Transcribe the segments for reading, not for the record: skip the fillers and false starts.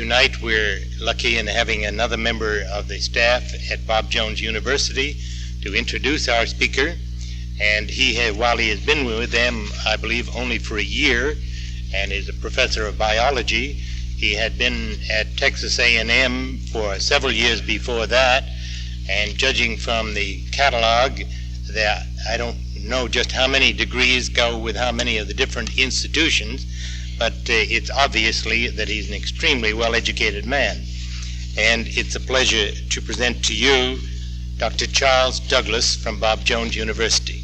tonight we're lucky in having another member of the staff at Bob Jones University to introduce our speaker. And while he has been with them, I believe, only for a year, and is a professor of biology, he had been at Texas A&M for several years before that, and judging from the catalog, that I don't know just how many degrees go with how many of the different institutions, but it's obviously that he's an extremely well-educated man. And it's a pleasure to present to you Dr. Charles Douglas from Bob Jones University.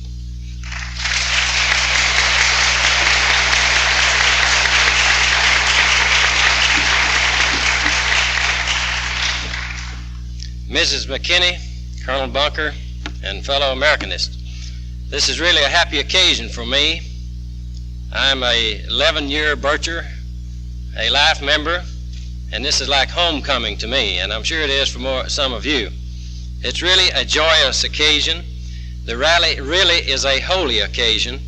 Mrs. McKinney, Colonel Bunker, and fellow Americanists, this is really a happy occasion for me. I'm a 11-year Bircher, a life member, and this is like homecoming to me, and I'm sure it is for some of you. It's really a joyous occasion. The rally really is a holy occasion.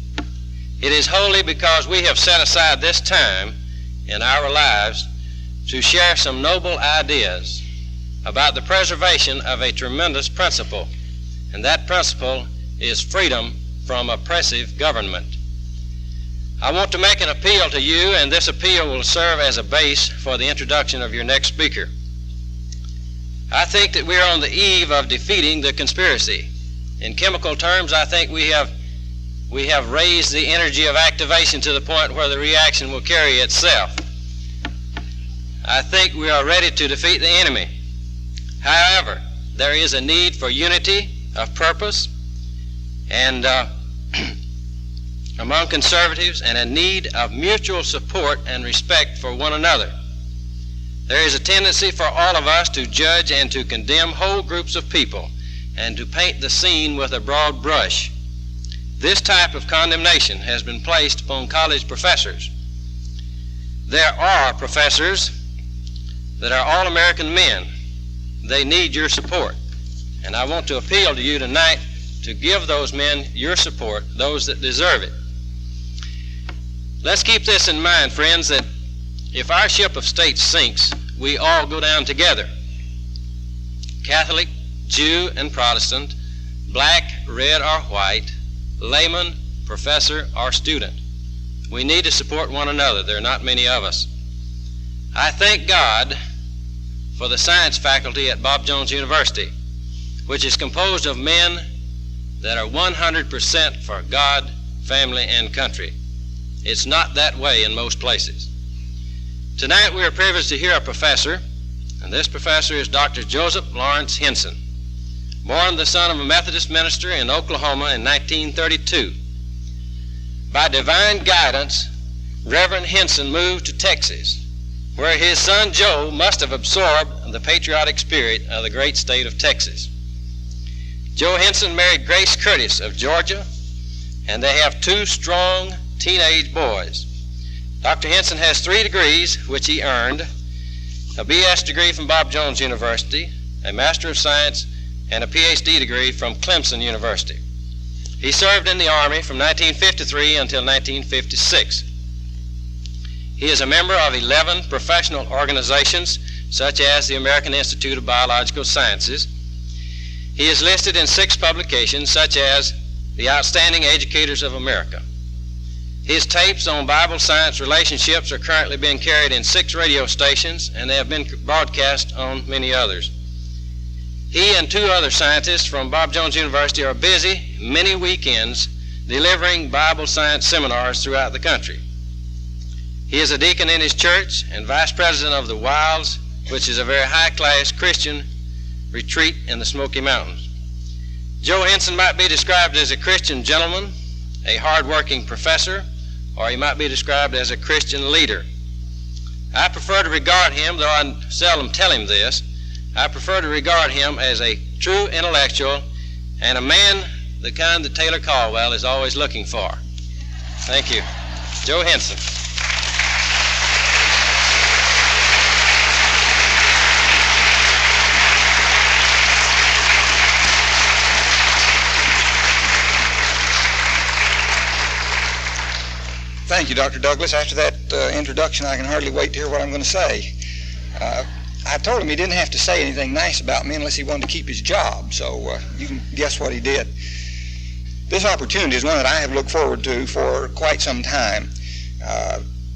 It is holy because we have set aside this time in our lives to share some noble ideas about the preservation of a tremendous principle, and that principle is freedom from oppressive government. I want to make an appeal to you, and this appeal will serve as a base for the introduction of your next speaker. I think that we are on the eve of defeating the conspiracy. In chemical terms, I think we have raised the energy of activation to the point where the reaction will carry itself. I think we are ready to defeat the enemy. However, there is a need for unity of purpose and among conservatives, and a need of mutual support and respect for one another. There is a tendency for all of us to judge and to condemn whole groups of people and to paint the scene with a broad brush. This type of condemnation has been placed upon college professors. There are professors that are all-American men. They need your support, and I want to appeal to you tonight to give those men your support, those that deserve it. Let's keep this in mind, friends, that if our ship of state sinks, we all go down together. Catholic, Jew, and Protestant, black, red, or white, layman, professor, or student. We need to support one another. There are not many of us. I thank God for the science faculty at Bob Jones University, which is composed of men that are 100% for God, family, and country. It's not that way in most places. Tonight we are privileged to hear a professor, and this professor is Dr. Joseph Lawrence Henson, born the son of a Methodist minister in Oklahoma in 1932. By divine guidance, Reverend Henson moved to Texas, where his son Joe must have absorbed the patriotic spirit of the great state of Texas. Joe Henson married Grace Curtis of Georgia, and they have 2 strong teenage boys. Dr. Henson has 3 degrees, which he earned: a BS degree from Bob Jones University, a Master of Science, and a PhD degree from Clemson University. He served in the Army from 1953 until 1956. He is a member of 11 professional organizations, such as the American Institute of Biological Sciences. He is listed in 6 publications, such as the Outstanding Educators of America. His tapes on Bible science relationships are currently being carried in 6 radio stations, and they have been broadcast on many others. He and 2 other scientists from Bob Jones University are busy many weekends delivering Bible science seminars throughout the country. He is a deacon in his church and vice president of the Wilds, which is a very high-class Christian retreat in the Smoky Mountains. Joe Henson might be described as a Christian gentleman, a hard-working professor, or he might be described as a Christian leader. I prefer to regard him, though I seldom tell him this, I prefer to regard him as a true intellectual and a man the kind that Taylor Caldwell is always looking for. Thank you. Joe Henson. Thank you, Dr. Douglas. After that introduction, I can hardly wait to hear what I'm going to say. I told him he didn't have to say anything nice about me unless he wanted to keep his job, so you can guess what he did. This opportunity is one that I have looked forward to for quite some time.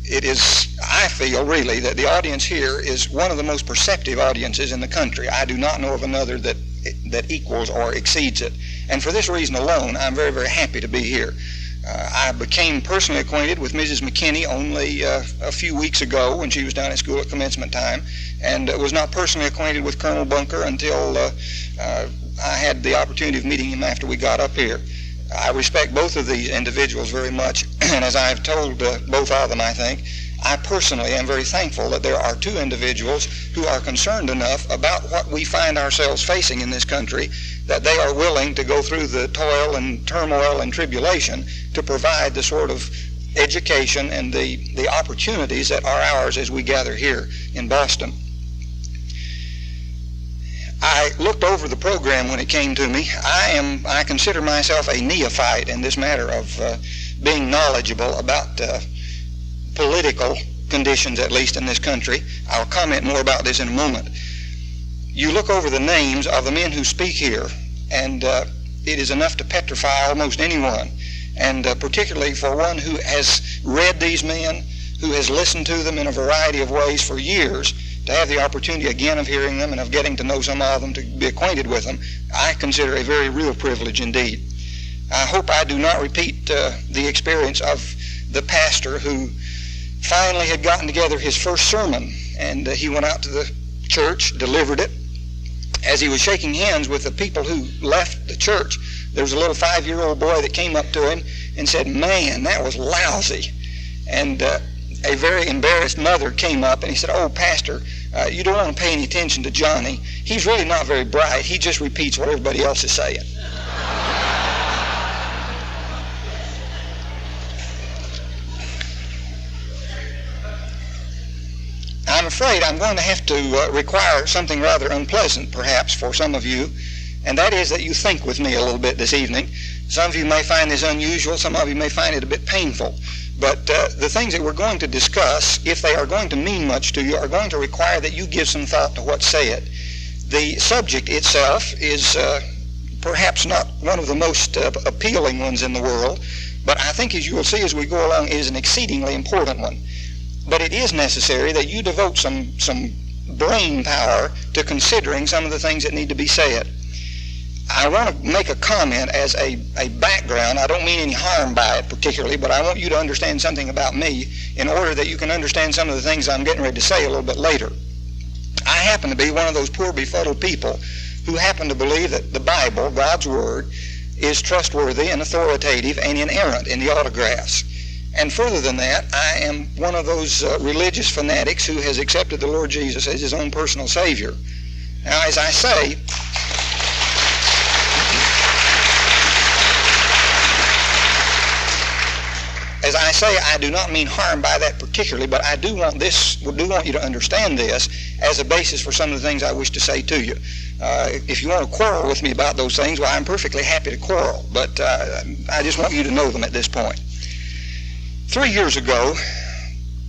It is, I feel really, that the audience here is one of the most perceptive audiences in the country. I do not know of another that equals or exceeds it. And for this reason alone, I'm very, very happy to be here. I became personally acquainted with Mrs. McKinney only a few weeks ago when she was down at school at commencement time, and was not personally acquainted with Colonel Bunker until I had the opportunity of meeting him after we got up here. I respect both of these individuals very much, and as I've told both of them, I think, I personally am very thankful that there are two individuals who are concerned enough about what we find ourselves facing in this country that they are willing to go through the toil and turmoil and tribulation to provide the sort of education and the opportunities that are ours as we gather here in Boston. I looked over the program when it came to me. I consider myself a neophyte in this matter of being knowledgeable about political conditions, at least in this country. I'll comment more about this in a moment. You look over the names of the men who speak here, and it is enough to petrify almost anyone, and particularly for one who has read these men, who has listened to them in a variety of ways for years, to have the opportunity again of hearing them and of getting to know some of them, to be acquainted with them, I consider a very real privilege indeed. I hope I do not repeat the experience of the pastor who finally had gotten together his first sermon, and he went out to the church, delivered it. As he was shaking hands with the people who left the church, there was a little 5-year-old boy that came up to him and said, "Man, that was lousy." And a very embarrassed mother came up and he said, "Oh, Pastor, you don't want to pay any attention to Johnny. He's really not very bright. He just repeats what everybody else is saying." I'm afraid I'm going to have to require something rather unpleasant, perhaps, for some of you, and that is that you think with me a little bit this evening. Some of you may find this unusual, some of you may find it a bit painful, but the things that we're going to discuss, if they are going to mean much to you, are going to require that you give some thought to what's said. The subject itself is perhaps not one of the most appealing ones in the world, but I think, as you will see as we go along, it is an exceedingly important one. But it is necessary that you devote some brain power to considering some of the things that need to be said. I want to make a comment as a background. I don't mean any harm by it particularly, but I want you to understand something about me in order that you can understand some of the things I'm getting ready to say a little bit later. I happen to be one of those poor befuddled people who happen to believe that the Bible, God's Word, is trustworthy and authoritative and inerrant in the autographs. And further than that, I am one of those religious fanatics who has accepted the Lord Jesus as his own personal Savior. Now, as I say, I do not mean harm by that particularly, but I do want you to understand this as a basis for some of the things I wish to say to you. If you want to quarrel with me about those things, well, I'm perfectly happy to quarrel, but I just want you to know them at this point. 3 years ago,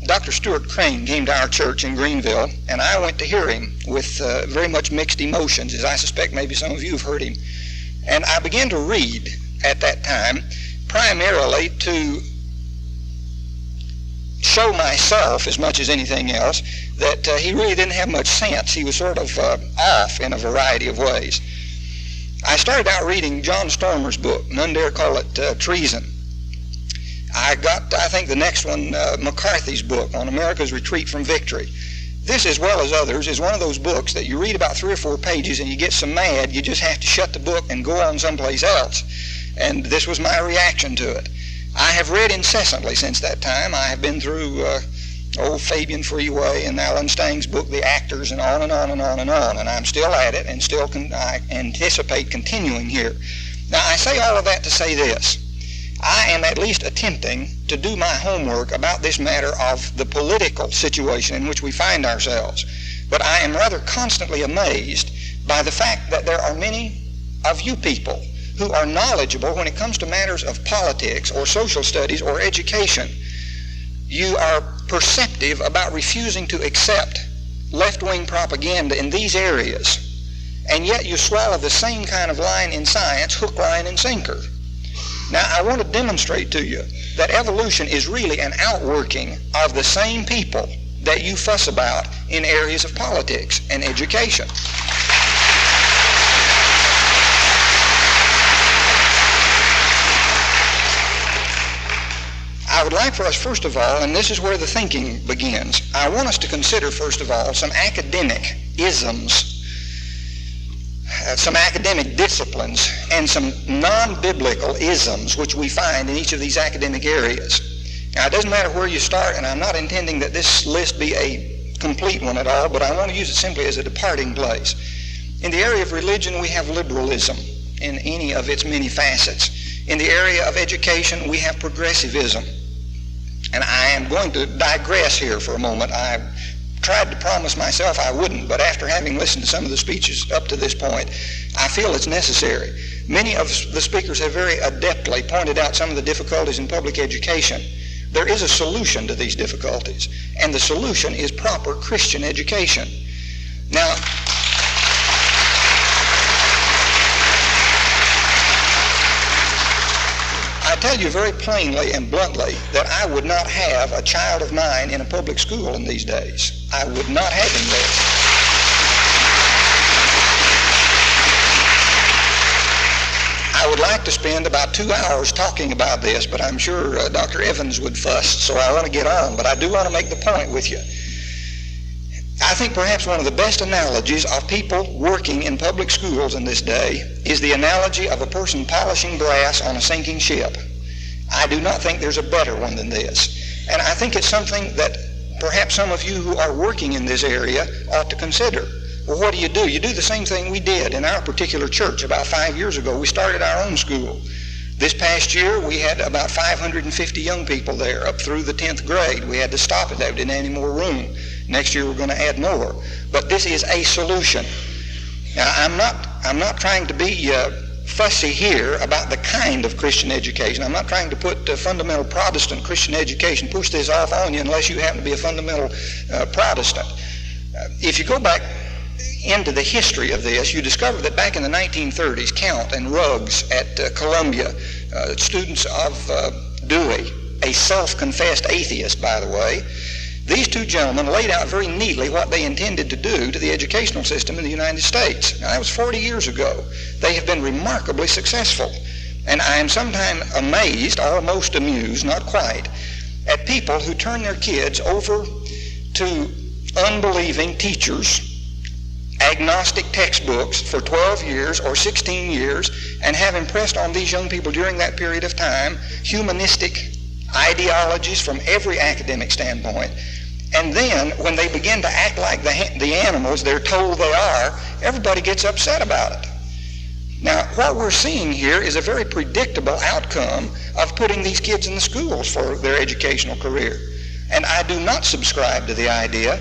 Dr. Stuart Crane came to our church in Greenville, and I went to hear him with very much mixed emotions, as I suspect maybe some of you have heard him. And I began to read at that time primarily to show myself, as much as anything else, that he really didn't have much sense. He was sort of off in a variety of ways. I started out reading John Stormer's book, none dare call it Treason. I got, I think, the next one, McCarthy's book on America's Retreat from Victory. This, as well as others, is one of those books that you read about 3 or 4 pages and you get so mad you just have to shut the book and go on someplace else. And this was my reaction to it. I have read incessantly since that time. I have been through old Fabian Freeway and Alan Stang's book, The Actors, and on and on and on and on. And I'm still at it and still I anticipate continuing here. Now, I say all of that to say this. I am at least attempting to do my homework about this matter of the political situation in which we find ourselves. But I am rather constantly amazed by the fact that there are many of you people who are knowledgeable when it comes to matters of politics or social studies or education. You are perceptive about refusing to accept left-wing propaganda in these areas, and yet you swallow the same kind of line in science, hook, line, and sinker. Now, I want to demonstrate to you that evolution is really an outworking of the same people that you fuss about in areas of politics and education. I would like for us, first of all, and this is where the thinking begins, I want us to consider, first of all, some academic isms, some academic disciplines, and some non-biblical isms which we find in each of these academic areas. Now, it doesn't matter where you start, and I'm not intending that this list be a complete one at all, but I want to use it simply as a departing place. In the area of religion, we have liberalism in any of its many facets. In the area of education, we have progressivism. And I am going to digress here for a moment. I tried to promise myself I wouldn't, but after having listened to some of the speeches up to this point, I feel it's necessary. Many of the speakers have very adeptly pointed out some of the difficulties in public education. There is a solution to these difficulties, and the solution is proper Christian education. Now, I tell you very plainly and bluntly that I would not have a child of mine in a public school in these days. I would not have him there. I would like to spend about 2 hours talking about this, but I'm sure Dr. Evans would fuss, so I want to get on. But I do want to make the point with you. I think perhaps one of the best analogies of people working in public schools in this day is the analogy of a person polishing brass on a sinking ship. I do not think there's a better one than this. And I think it's something that perhaps some of you who are working in this area ought to consider. Well, what do? You do the same thing we did in our particular church about 5 years ago. We started our own school. This past year, we had about 550 young people there up through the 10th grade. We had to stop it. They didn't have any more room. Next year, we're going to add more. But this is a solution. Now, I'm not trying to be fussy here about the kind of Christian education. I'm not trying to put fundamental Protestant Christian education, push this off on you unless you happen to be a fundamental Protestant. If you go back into the history of this, you discover that back in the 1930s, Count and Ruggs at Columbia, students of Dewey, a self-confessed atheist, by the way, these two gentlemen laid out very neatly what they intended to do to the educational system in the United States. Now, that was 40 years ago. They have been remarkably successful. And I am sometimes amazed, almost amused, not quite, at people who turn their kids over to unbelieving teachers, agnostic textbooks for 12 years or 16 years, and have impressed on these young people during that period of time humanistic ideologies from every academic standpoint. And then when they begin to act like the animals they're told they are, everybody gets upset about it. Now, what we're seeing here is a very predictable outcome of putting these kids in the schools for their educational career. And I do not subscribe to the idea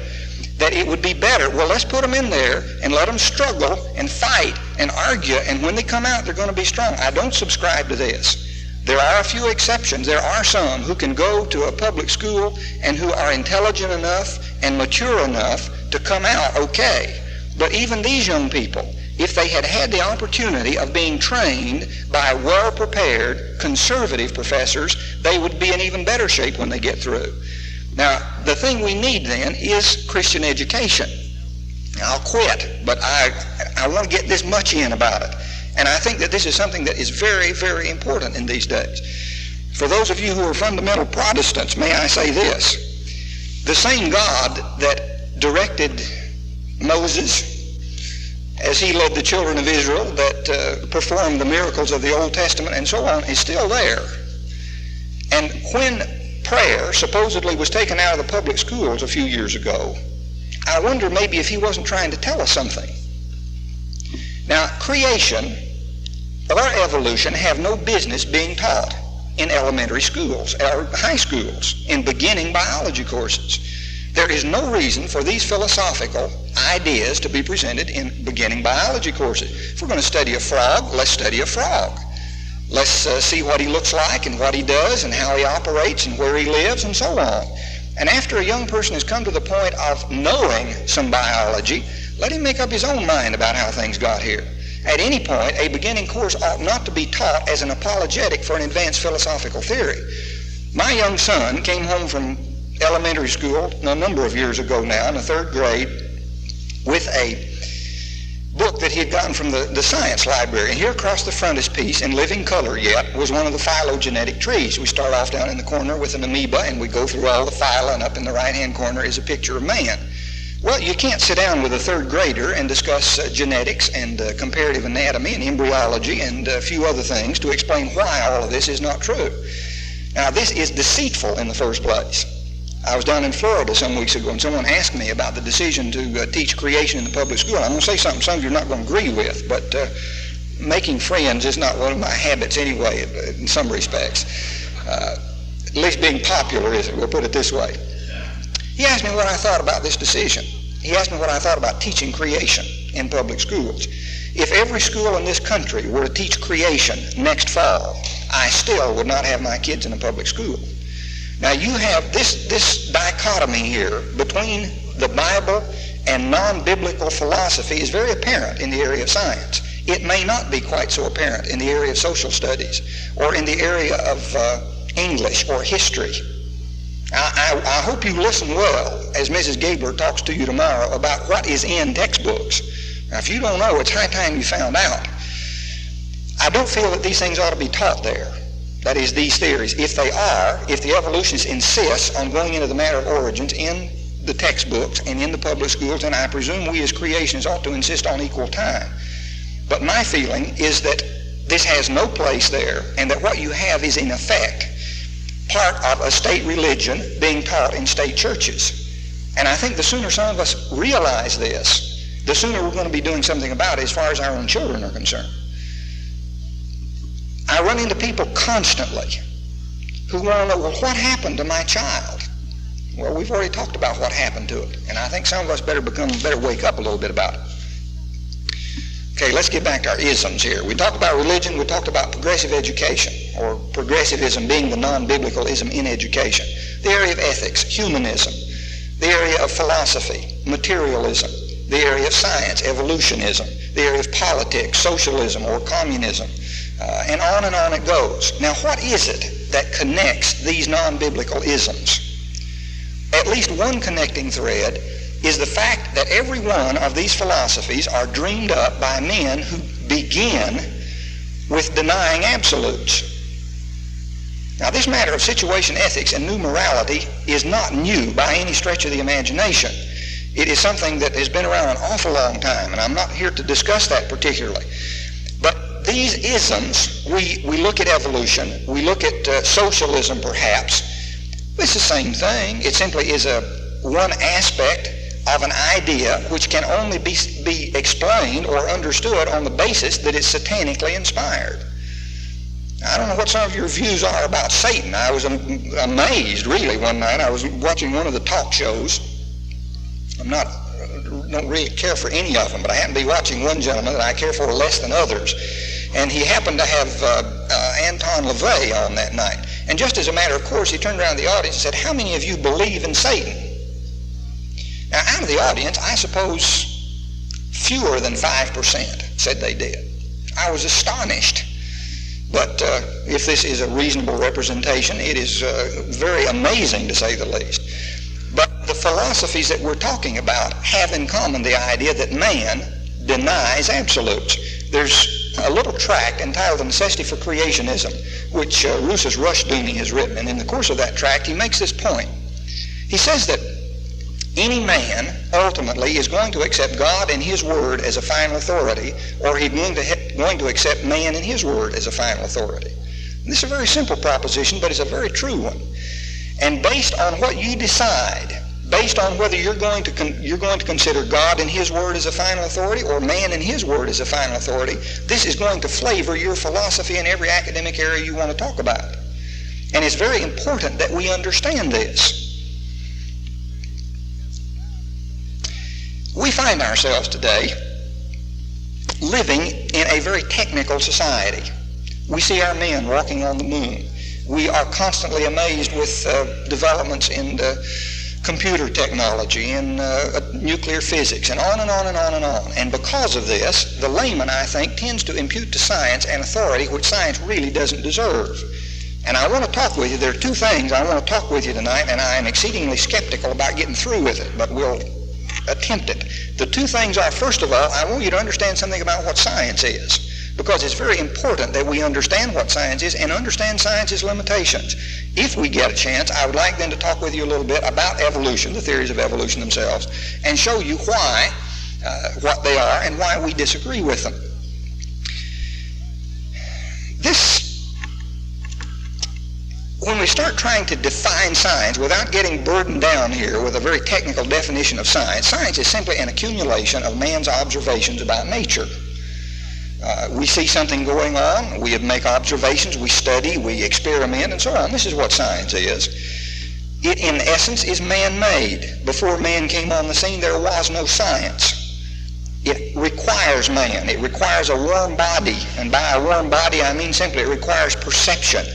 that it would be better, well, let's put them in there and let them struggle and fight and argue, and when they come out, they're going to be strong. I don't subscribe to this. There are a few exceptions. There are some who can go to a public school and who are intelligent enough and mature enough to come out okay. But even these young people, if they had had the opportunity of being trained by well-prepared conservative professors, they would be in even better shape when they get through. Now, the thing we need then is Christian education. I'll quit, but I want to get this much in about it. And I think that this is something that is very, very important in these days. For those of you who are fundamental Protestants, may I say this. The same God that directed Moses as he led the children of Israel, that performed the miracles of the Old Testament and so on, is still there. And when prayer supposedly was taken out of the public schools a few years ago, I wonder maybe if he wasn't trying to tell us something. Now, creation or evolution have no business being taught in elementary schools or high schools in beginning biology courses. There is no reason for these philosophical ideas to be presented in beginning biology courses. If we're going to study a frog, let's study a frog. Let's see what he looks like and what he does and how he operates and where he lives and so on. And after a young person has come to the point of knowing some biology, let him make up his own mind about how things got here. At any point, a beginning course ought not to be taught as an apologetic for an advanced philosophical theory. My young son came home from elementary school a number of years ago now, in the third grade, with a book that he had gotten from the science library. And here across the frontispiece, in living color yet, was one of the phylogenetic trees. We start off down in the corner with an amoeba, and we go through all the phyla, and up in the right-hand corner is a picture of man. Well, you can't sit down with a third grader and discuss genetics and comparative anatomy and embryology and a few other things to explain why all of this is not true. Now, this is deceitful in the first place. I was down in Florida some weeks ago, and someone asked me about the decision to teach creation in the public school. I'm going to say something some of you are not going to agree with, but making friends is not one of my habits anyway, in some respects. At least being popular isn't, we'll put it this way. He asked me what I thought about this decision. He asked me what I thought about teaching creation in public schools. If every school in this country were to teach creation next fall, I still would not have my kids in a public school. Now you have this dichotomy here between the Bible and non-biblical philosophy is very apparent in the area of science. It may not be quite so apparent in the area of social studies or in the area of English or history. I hope you listen well as Mrs. Gabler talks to you tomorrow about what is in textbooks. Now, if you don't know, it's high time you found out. I don't feel that these things ought to be taught there. That is, these theories. If they are, if the evolutionists insist on going into the matter of origins in the textbooks and in the public schools, then I presume we as creationists ought to insist on equal time. But my feeling is that this has no place there, and that what you have is, in effect, part of a state religion being taught in state churches. And I think the sooner some of us realize this, the sooner we're going to be doing something about it as far as our own children are concerned. I run into people constantly who want to know, well, what happened to my child? Well, we've already talked about what happened to it, and I think some of us better wake up a little bit about it. Okay, let's get back to our isms here. We talked about religion, we talked about progressive education, or progressivism being the non-biblical ism in education. The area of ethics, humanism. The area of philosophy, materialism. The area of science, evolutionism. The area of politics, socialism or communism. And on it goes. Now, what is it that connects these non-biblical isms? At least one connecting thread is the fact that every one of these philosophies are dreamed up by men who begin with denying absolutes. Now, this matter of situation ethics and new morality is not new by any stretch of the imagination. It is something that has been around an awful long time, and I'm not here to discuss that particularly. But these isms, we look at evolution, we look at socialism perhaps. It's the same thing. It simply is one aspect of an idea which can only be explained or understood on the basis that it's satanically inspired. I don't know what some of your views are about Satan. I was amazed, really, one night. I was watching one of the talk shows. Don't really care for any of them, but I happened to be watching one gentleman that I care for less than others. And he happened to have Anton LaVey on that night. And just as a matter of course, he turned around to the audience and said, "How many of you believe in Satan?" Now, out of the audience, I suppose fewer than 5% said they did. I was astonished. But if this is a reasonable representation, it is very amazing to say the least. But the philosophies that we're talking about have in common the idea that man denies absolutes. There's a little tract entitled The Necessity for Creationism, which Rousas Rushdoony has written. And in the course of that tract, he makes this point. He says that any man ultimately is going to accept God and his word as a final authority, or he's going to accept man and his word as a final authority. And this is a very simple proposition, but it's a very true one. And based on what you decide, based on whether you're going to consider God and his word as a final authority or man and his word as a final authority, this is going to flavor your philosophy in every academic area you want to talk about. And it's very important that we understand this. We find ourselves today living in a very technical society. We see our men walking on the moon. We are constantly amazed with developments in computer technology and nuclear physics, and on and on and on and on. And because of this, the layman, I think, tends to impute to science an authority which science really doesn't deserve. And I want to talk with you. There are two things I want to talk with you tonight, and I am exceedingly skeptical about getting through with it, but we'll attempt it. The two things are, first of all, I want you to understand something about what science is, because it's very important that we understand what science is and understand science's limitations. If we get a chance, I would like then to talk with you a little bit about evolution, the theories of evolution themselves, and show you why, what they are, and why we disagree with them. When we start trying to define science without getting burdened down here with a very technical definition of science, science is simply an accumulation of man's observations about nature. We see something going on, we make observations, we study, we experiment, and so on. This is what science is. It, in essence, is man-made. Before man came on the scene, there was no science. It requires man. It requires a warm body, and by a warm body, I mean simply it requires perception.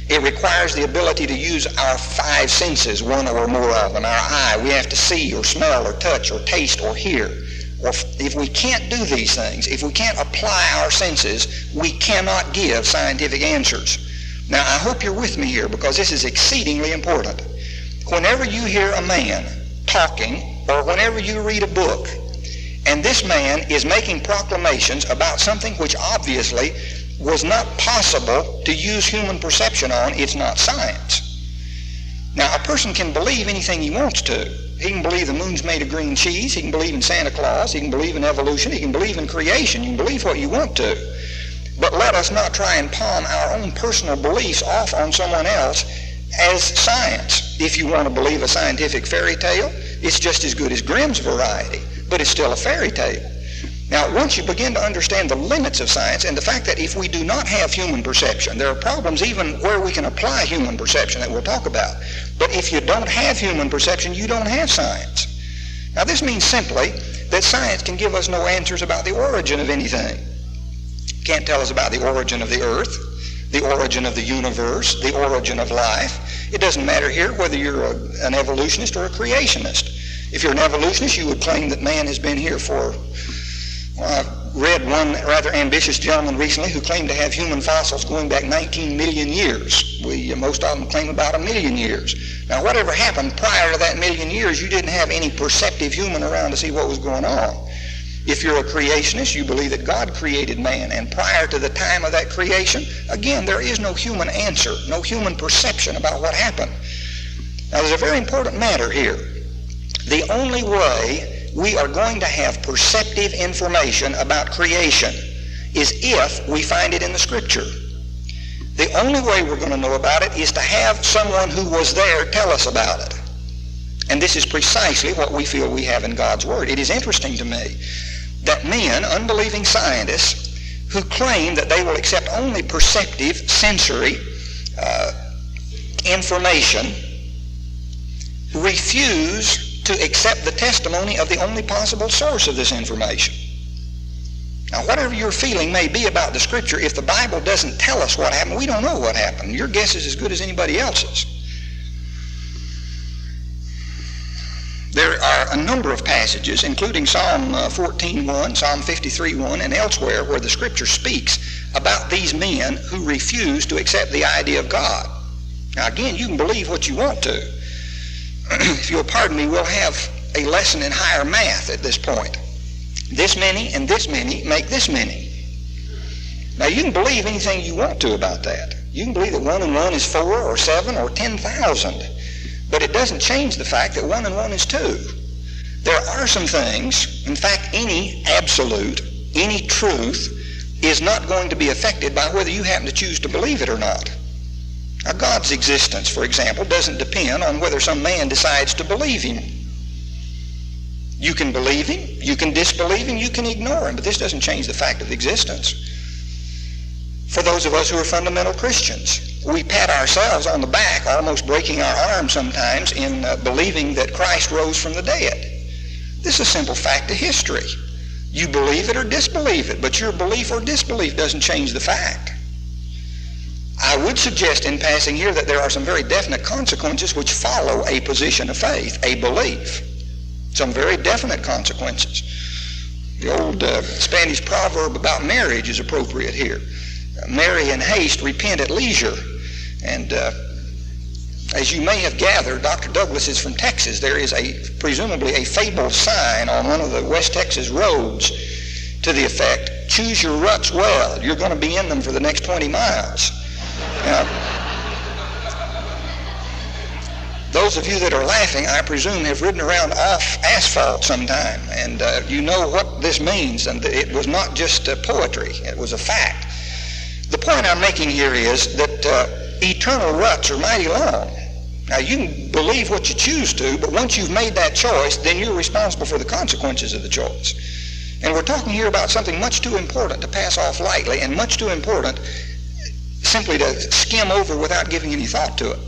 It requires the ability to use our five senses, one or more of them. Our eye, we have to see or smell or touch or taste or hear. Or if we can't do these things, if we can't apply our senses, we cannot give scientific answers. Now, I hope you're with me here, because this is exceedingly important. Whenever you hear a man talking, or whenever you read a book, and this man is making proclamations about something which obviously was not possible to use human perception on, it's not science. Now, a person can believe anything he wants to. He can believe the moon's made of green cheese. He can believe in Santa Claus. He can believe in evolution. He can believe in creation. You can believe what you want to. But let us not try and palm our own personal beliefs off on someone else as science. If you want to believe a scientific fairy tale, it's just as good as Grimm's variety, but it's still a fairy tale. Now, once you begin to understand the limits of science and the fact that if we do not have human perception, there are problems even where we can apply human perception that we'll talk about. But if you don't have human perception, you don't have science. Now, this means simply that science can give us no answers about the origin of anything. Can't tell us about the origin of the earth, the origin of the universe, the origin of life. It doesn't matter here whether you're an evolutionist or a creationist. If you're an evolutionist, you would claim that man has been here for... I read one rather ambitious gentleman recently who claimed to have human fossils going back 19 million years. Most of them claim about 1 million years. Now, whatever happened prior to that million years, you didn't have any perceptive human around to see what was going on. If you're a creationist, you believe that God created man, and prior to the time of that creation, again, there is no human answer, no human perception about what happened. Now, there's a very important matter here. The only way we are going to have perceptive information about creation is if we find it in the Scripture. The only way we're going to know about it is to have someone who was there tell us about it. And this is precisely what we feel we have in God's Word. It is interesting to me that men, unbelieving scientists, who claim that they will accept only perceptive, sensory information, refuse to accept the testimony of the only possible source of this information. Now, whatever your feeling may be about the Scripture, if the Bible doesn't tell us what happened, we don't know what happened. Your guess is as good as anybody else's. There are a number of passages, including Psalm 14:1, Psalm 53:1, and elsewhere, where the Scripture speaks about these men who refuse to accept the idea of God. Now, again, you can believe what you want to. If you'll pardon me, we'll have a lesson in higher math at this point. This many and this many make this many. Now, you can believe anything you want to about that. You can believe that 1 and 1 is 4 or 7 or 10,000. But it doesn't change the fact that 1 and 1 is 2. There are some things, in fact, any absolute, any truth is not going to be affected by whether you happen to choose to believe it or not. Now, God's existence, for example, doesn't depend on whether some man decides to believe him. You can believe him, you can disbelieve him, you can ignore him, but this doesn't change the fact of existence. For those of us who are fundamental Christians, we pat ourselves on the back, almost breaking our arm sometimes in believing that Christ rose from the dead. This is a simple fact of history. You believe it or disbelieve it, but your belief or disbelief doesn't change the fact. I would suggest in passing here that there are some very definite consequences which follow a position of faith, a belief. Some very definite consequences. The old Spanish proverb about marriage is appropriate here. Marry in haste, repent at leisure. And as you may have gathered, Dr. Douglas is from Texas. There is presumably a fabled sign on one of the West Texas roads to the effect, choose your ruts well. You're going to be in them for the next 20 miles. Now, those of you that are laughing, I presume, have ridden around off asphalt sometime, and you know what this means, and it was not just poetry, it was a fact. The point I'm making here is that eternal ruts are mighty long. Now, you can believe what you choose to, but once you've made that choice, then you're responsible for the consequences of the choice. And we're talking here about something much too important to pass off lightly, and much too important simply to skim over without giving any thought to it.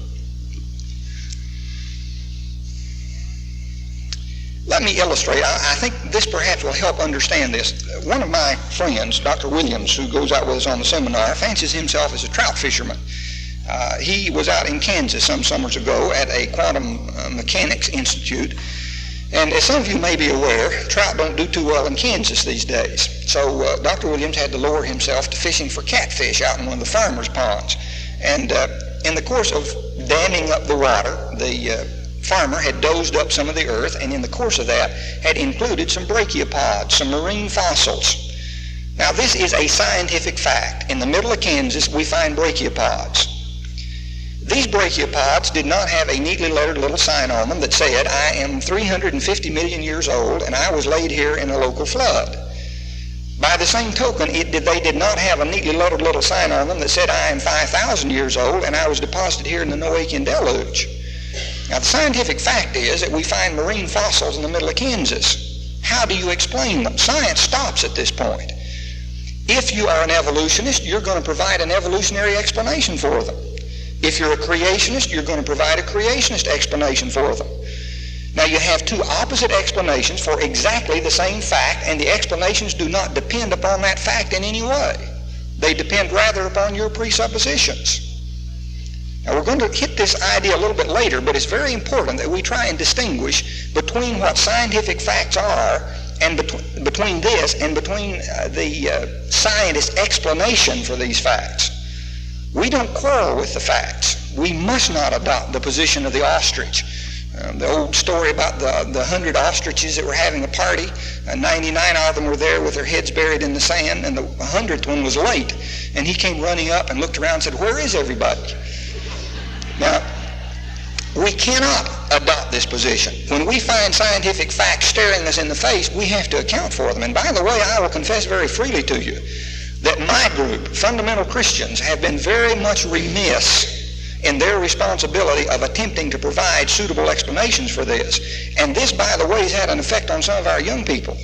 Let me illustrate. I think this perhaps will help understand this. One of my friends, Dr. Williams, who goes out with us on the seminar, fancies himself as a trout fisherman. He was out in Kansas some summers ago at a quantum mechanics institute. And as some of you may be aware, trout don't do too well in Kansas these days. So Dr. Williams had to lower himself to fishing for catfish out in one of the farmers' ponds. And in the course of damming up the water, the farmer had dozed up some of the earth, and in the course of that had included some brachiopods, some marine fossils. Now, this is a scientific fact. In the middle of Kansas, we find brachiopods. These brachiopods did not have a neatly lettered little sign on them that said, I am 350 million years old and I was laid here in a local flood. By the same token, they did not have a neatly lettered little sign on them that said, I am 5,000 years old and I was deposited here in the Noachian deluge. Now, the scientific fact is that we find marine fossils in the middle of Kansas. How do you explain them? Science stops at this point. If you are an evolutionist, you're going to provide an evolutionary explanation for them. If you're a creationist, you're going to provide a creationist explanation for them. Now, you have two opposite explanations for exactly the same fact, and the explanations do not depend upon that fact in any way. They depend rather upon your presuppositions. Now, we're going to hit this idea a little bit later, but it's very important that we try and distinguish between what scientific facts are and between this and between the scientist's explanation for these facts. We don't quarrel with the facts. We must not adopt the position of the ostrich. The old story about the 100 ostriches that were having a party, 99 of them were there with their heads buried in the sand, and the 100th one was late. And he came running up and looked around and said, where is everybody? Now, we cannot adopt this position. When we find scientific facts staring us in the face, we have to account for them. And by the way, I will confess very freely to you that my group, fundamental Christians, have been very much remiss in their responsibility of attempting to provide suitable explanations for this. And this, by the way, has had an effect on some of our young people.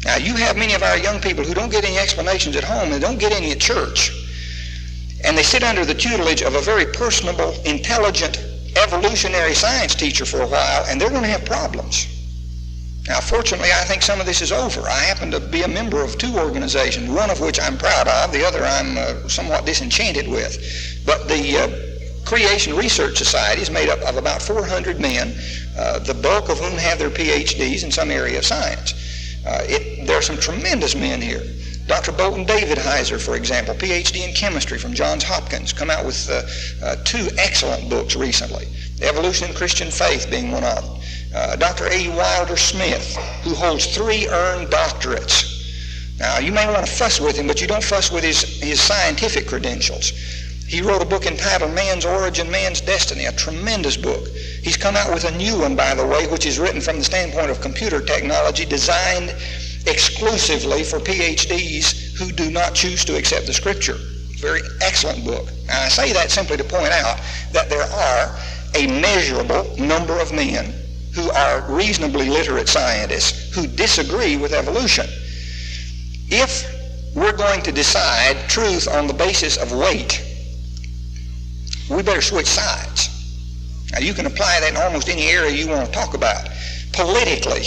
Now, you have many of our young people who don't get any explanations at home and don't get any at church. And they sit under the tutelage of a very personable, intelligent, evolutionary science teacher for a while, and they're going to have problems. Now, fortunately, I think some of this is over. I happen to be a member of two organizations, one of which I'm proud of, the other I'm somewhat disenchanted with. But the Creation Research Society is made up of about 400 men, the bulk of whom have their PhDs in some area of science. There are some tremendous men here. Dr. Bolton David Heiser, for example, PhD in chemistry from Johns Hopkins, come out with two excellent books recently, Evolution in Christian Faith being one of them. Dr. A. Wilder Smith, who holds 3 earned doctorates. Now, you may want to fuss with him, but you don't fuss with his scientific credentials. He wrote a book entitled Man's Origin, Man's Destiny, a tremendous book. He's come out with a new one, by the way, which is written from the standpoint of computer technology, designed exclusively for PhDs who do not choose to accept the Scripture. Very excellent book. Now, I say that simply to point out that there are a measurable number of men who are reasonably literate scientists who disagree with evolution. If we're going to decide truth on the basis of weight, we better switch sides. Now, you can apply that in almost any area you want to talk about. Politically,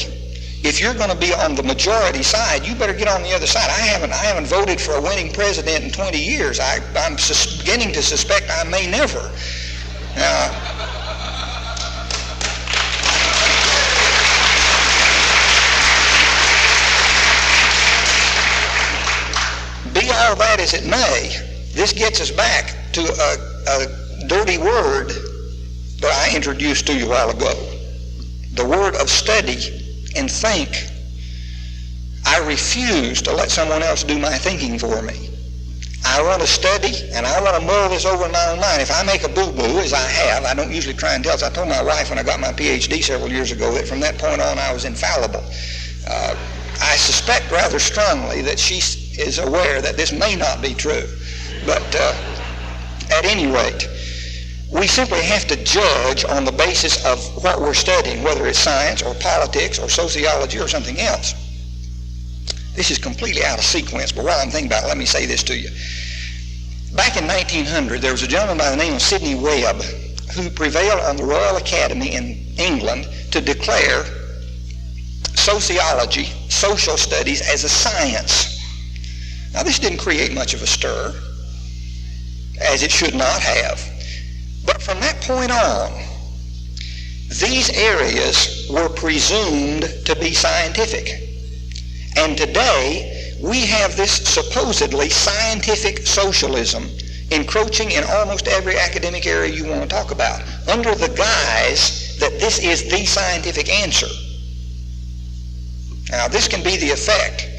If you're going to be on the majority side, you better get on the other side. I haven't voted for a winning president in 20 years. I'm beginning to suspect I may never. Be all that as it may, this gets us back to a dirty word that I introduced to you a while ago. The word of study and think. I refuse to let someone else do my thinking for me. I want to study and I want to mull this over in my own mind. If I make a boo-boo, as I have, I don't usually try and tell. I told my wife when I got my PhD several years ago that from that point on I was infallible. I suspect rather strongly that she is aware that this may not be true. But at any rate, we simply have to judge on the basis of what we're studying, whether it's science or politics or sociology or something else. This is completely out of sequence, but while I'm thinking about it, let me say this to you. Back in 1900, there was a gentleman by the name of Sidney Webb who prevailed on the Royal Academy in England to declare sociology, social studies, as a science. Now, this didn't create much of a stir, as it should not have. But from that point on, these areas were presumed to be scientific. And today, we have this supposedly scientific socialism encroaching in almost every academic area you want to talk about, under the guise that this is the scientific answer. Now, this can be the effect.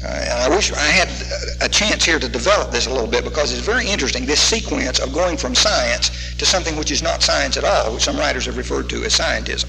And I wish I had a chance here to develop this a little bit, because it's very interesting, this sequence of going from science to something which is not science at all, which some writers have referred to as scientism.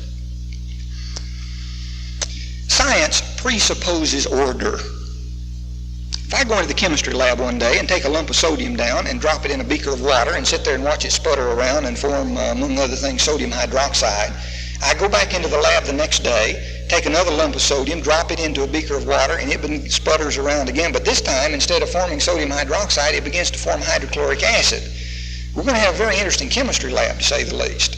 Science presupposes order. If I go into the chemistry lab one day and take a lump of sodium down and drop it in a beaker of water and sit there and watch it sputter around and form, among other things, sodium hydroxide, I go back into the lab the next day, take another lump of sodium, drop it into a beaker of water, and it sputters around again. But this time, instead of forming sodium hydroxide, it begins to form hydrochloric acid. We're going to have a very interesting chemistry lab, to say the least.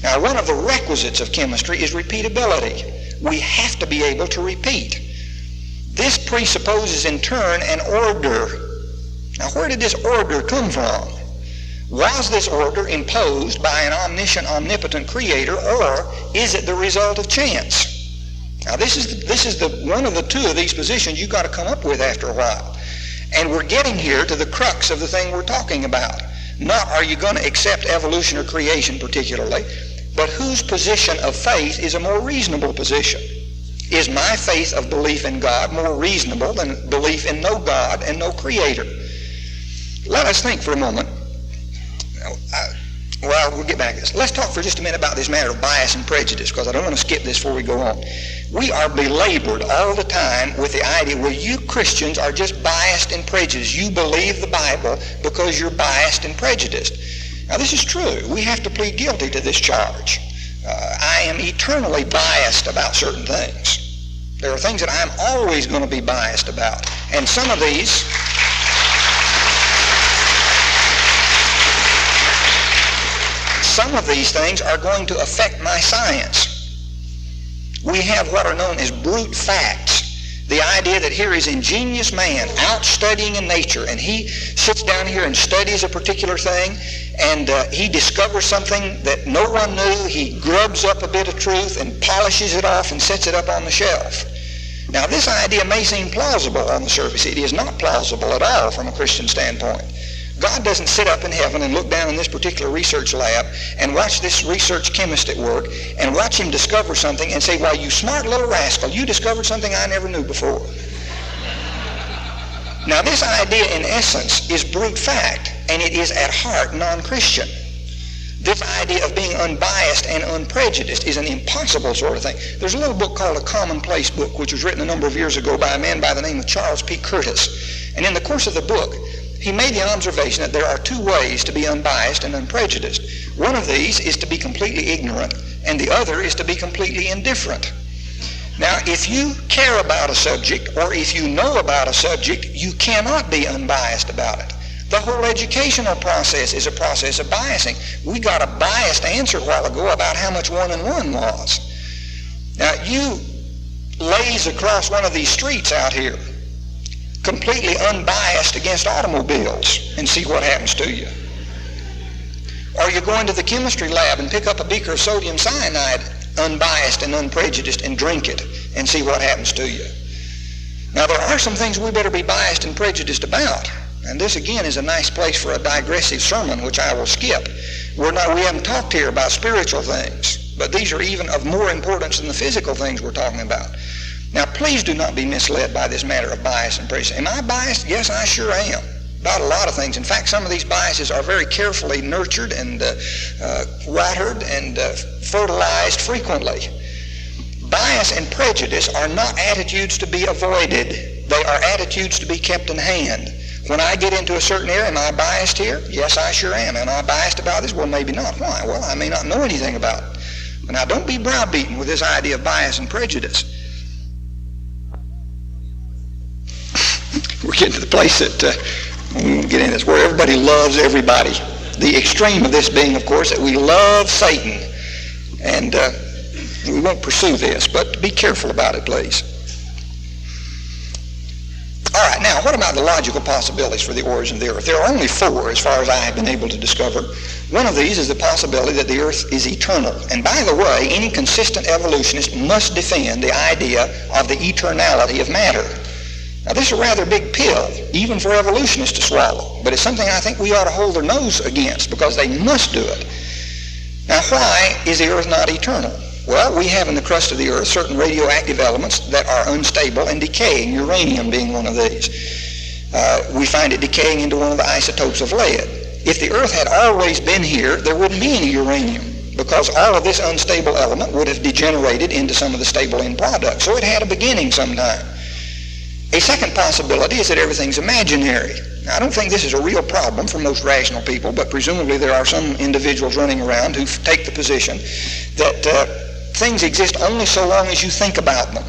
Now, one of the requisites of chemistry is repeatability. We have to be able to repeat. This presupposes, in turn, an order. Now, where did this order come from? Was this order imposed by an omniscient, omnipotent creator, or is it the result of chance? Now, this is one of the two of these positions you've got to come up with after a while. And we're getting here to the crux of the thing we're talking about. Not are you going to accept evolution or creation particularly, but whose position of faith is a more reasonable position? Is my faith of belief in God more reasonable than belief in no God and no creator? Let us think for a moment. Well, we'll get back to this. Let's talk for just a minute about this matter of bias and prejudice, because I don't want to skip this before we go on. We are belabored all the time with the idea, well, you Christians are just biased and prejudiced. You believe the Bible because you're biased and prejudiced. Now, this is true. We have to plead guilty to this charge. I am eternally biased about certain things. There are things that I'm always going to be biased about. And some of these things are going to affect my science. We have what are known as brute facts. The idea that here is ingenious man out studying in nature, and he sits down here and studies a particular thing, and he discovers something that no one knew. He grubs up a bit of truth and polishes it off and sets it up on the shelf. Now, this idea may seem plausible on the surface. It is not plausible at all from a Christian standpoint. God doesn't sit up in heaven and look down in this particular research lab and watch this research chemist at work and watch him discover something and say, "Why, you smart little rascal, you discovered something I never knew before." Now, this idea in essence is brute fact, and it is at heart non-Christian. This idea of being unbiased and unprejudiced is an impossible sort of thing. There's a little book called A Commonplace Book, which was written a number of years ago by a man by the name of Charles P. Curtis. And in the course of the book, he made the observation that there are two ways to be unbiased and unprejudiced. One of these is to be completely ignorant, and the other is to be completely indifferent. Now, if you care about a subject, or if you know about a subject, you cannot be unbiased about it. The whole educational process is a process of biasing. We got a biased answer a while ago about how much 1 and 1 was. Now, you lays across one of these streets out here, completely unbiased against automobiles, and see what happens to you. Or you go into the chemistry lab and pick up a beaker of sodium cyanide, unbiased and unprejudiced, and drink it and see what happens to you. Now, there are some things we better be biased and prejudiced about. And this, again, is a nice place for a digressive sermon, which I will skip. We haven't talked here about spiritual things, but these are even of more importance than the physical things we're talking about. Now, please do not be misled by this matter of bias and prejudice. Am I biased? Yes, I sure am. About a lot of things. In fact, some of these biases are very carefully nurtured and watered and fertilized frequently. Bias and prejudice are not attitudes to be avoided. They are attitudes to be kept in hand. When I get into a certain area, am I biased here? Yes, I sure am. Am I biased about this? Well, maybe not. Why? Well, I may not know anything about it. But now, don't be browbeaten with this idea of bias and prejudice. We're getting to the place that we won't get into this, where everybody loves everybody. The extreme of this being, of course, that we love Satan. And we won't pursue this, but be careful about it, please. All right, now, what about the logical possibilities for the origin of the earth? There are only four, as far as I have been able to discover. One of these is the possibility that the earth is eternal. And by the way, any consistent evolutionist must defend the idea of the eternality of matter. Now, this is a rather big pill, even for evolutionists to swallow, but it's something I think we ought to hold their nose against, because they must do it. Now, why is the earth not eternal? Well, we have in the crust of the earth certain radioactive elements that are unstable and decaying, uranium being one of these. We find it decaying into one of the isotopes of lead. If the earth had always been here, there wouldn't be any uranium, because all of this unstable element would have degenerated into some of the stable end products. So it had a beginning sometime. A second possibility is that everything's imaginary. Now, I don't think this is a real problem for most rational people, but presumably there are some individuals running around who take the position that things exist only so long as you think about them.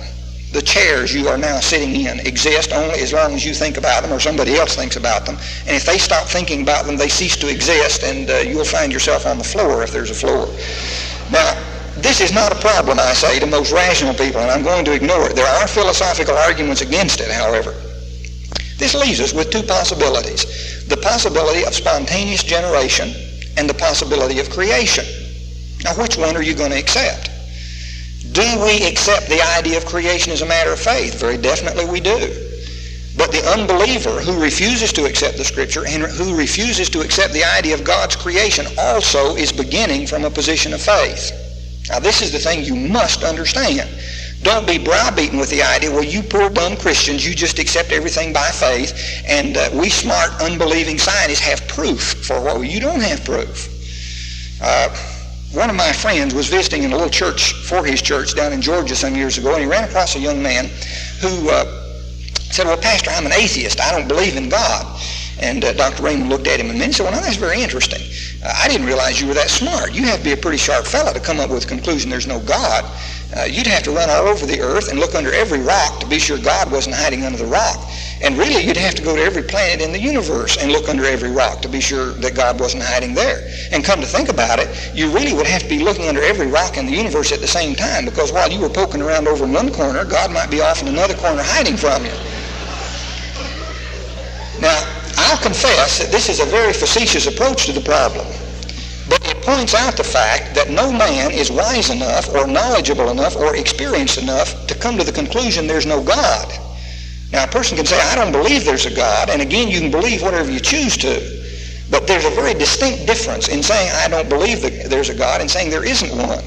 The chairs you are now sitting in exist only as long as you think about them or somebody else thinks about them. And if they stop thinking about them, they cease to exist, and you'll find yourself on the floor if there's a floor. Now, this is not a problem, I say, to most rational people, and I'm going to ignore it. There are philosophical arguments against it, however. This leaves us with two possibilities: the possibility of spontaneous generation and the possibility of creation. Now, which one are you going to accept? Do we accept the idea of creation as a matter of faith? Very definitely we do. But the unbeliever who refuses to accept the Scripture and who refuses to accept the idea of God's creation also is beginning from a position of faith. Now, this is the thing you must understand. Don't be browbeaten with the idea, well, you poor dumb Christians, you just accept everything by faith, and we smart unbelieving scientists have proof for what you don't have proof. One of my friends was visiting in a little church for his church down in Georgia some years ago, and he ran across a young man who said, well, Pastor, I'm an atheist. I don't believe in God. And Dr. Raymond looked at him and said, well, now that's very interesting. I didn't realize you were that smart. You have to be a pretty sharp fellow to come up with the conclusion there's no God. You'd have to run all over the earth and look under every rock to be sure God wasn't hiding under the rock. And really, you'd have to go to every planet in the universe and look under every rock to be sure that God wasn't hiding there. And come to think about it, you really would have to be looking under every rock in the universe at the same time, because while you were poking around over in one corner, God might be off in another corner hiding from you. Now, I'll confess that this is a very facetious approach to the problem, but it points out the fact that no man is wise enough or knowledgeable enough or experienced enough to come to the conclusion there's no God. Now, a person can say, I don't believe there's a God, and again, you can believe whatever you choose to, but there's a very distinct difference in saying I don't believe that there's a God and saying there isn't one.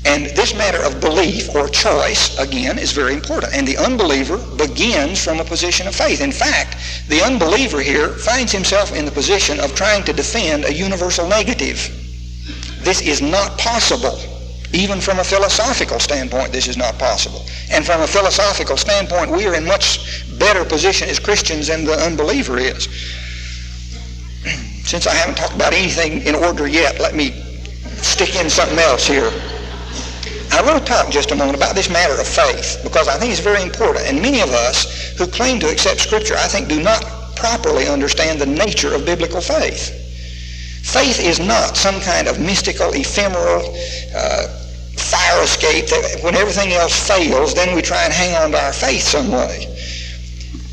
And this matter of belief or choice, again, is very important. And the unbeliever begins from a position of faith. In fact, the unbeliever here finds himself in the position of trying to defend a universal negative. This is not possible. Even from a philosophical standpoint, this is not possible. And from a philosophical standpoint, we are in much better position as Christians than the unbeliever is. Since I haven't talked about anything in order yet, let me stick in something else here. I want to talk just a moment about this matter of faith, because I think it's very important. And many of us who claim to accept Scripture, I think, do not properly understand the nature of biblical faith. Faith is not some kind of mystical, ephemeral, fire escape, that when everything else fails, then we try and hang on to our faith some way.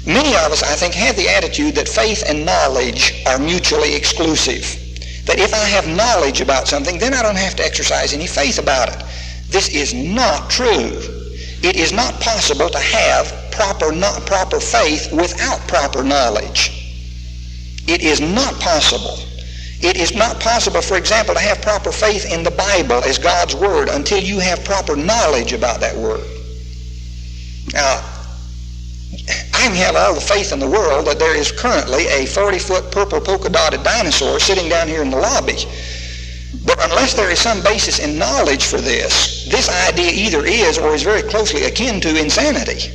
Many of us, I think, have the attitude that faith and knowledge are mutually exclusive. That if I have knowledge about something, then I don't have to exercise any faith about it. This is not true. It is not possible to have proper faith without proper knowledge. It is not possible. It is not possible, for example, to have proper faith in the Bible as God's Word until you have proper knowledge about that Word. Now, I can have all the faith in the world that there is currently a 40-foot purple polka-dotted dinosaur sitting down here in the lobby. But unless there is some basis in knowledge for this, this idea either is or is very closely akin to insanity.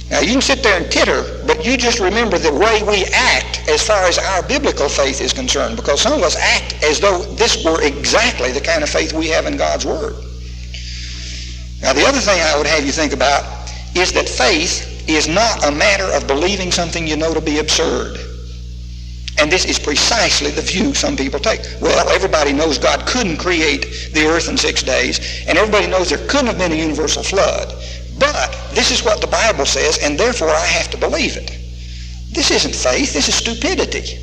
Now, you can sit there and titter, but you just remember the way we act as far as our biblical faith is concerned, because some of us act as though this were exactly the kind of faith we have in God's Word. Now, the other thing I would have you think about is that faith is not a matter of believing something you know to be absurd. And this is precisely the view some people take. Well, everybody knows God couldn't create the earth in 6 days, and everybody knows there couldn't have been a universal flood. But this is what the Bible says, and therefore I have to believe it. This isn't faith, this is stupidity.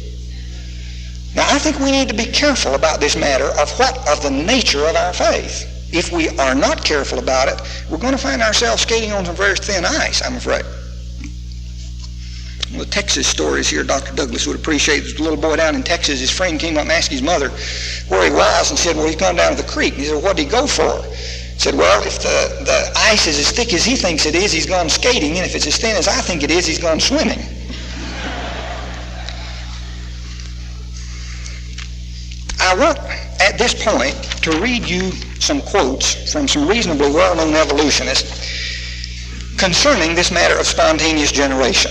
Now, I think we need to be careful about this matter of the nature of our faith. If we are not careful about it, we're going to find ourselves skating on some very thin ice, I'm afraid. Well, the Texas stories here, Dr. Douglas would appreciate. There's a little boy down in Texas. His friend came up and asked his mother where he was and said, well, he's gone down to the creek. And he said, well, what did he go for? He said, well, if the ice is as thick as he thinks it is, he's gone skating. And if it's as thin as I think it is, he's gone swimming. I want, at this point, to read you some quotes from some reasonably well-known evolutionists concerning this matter of spontaneous generation.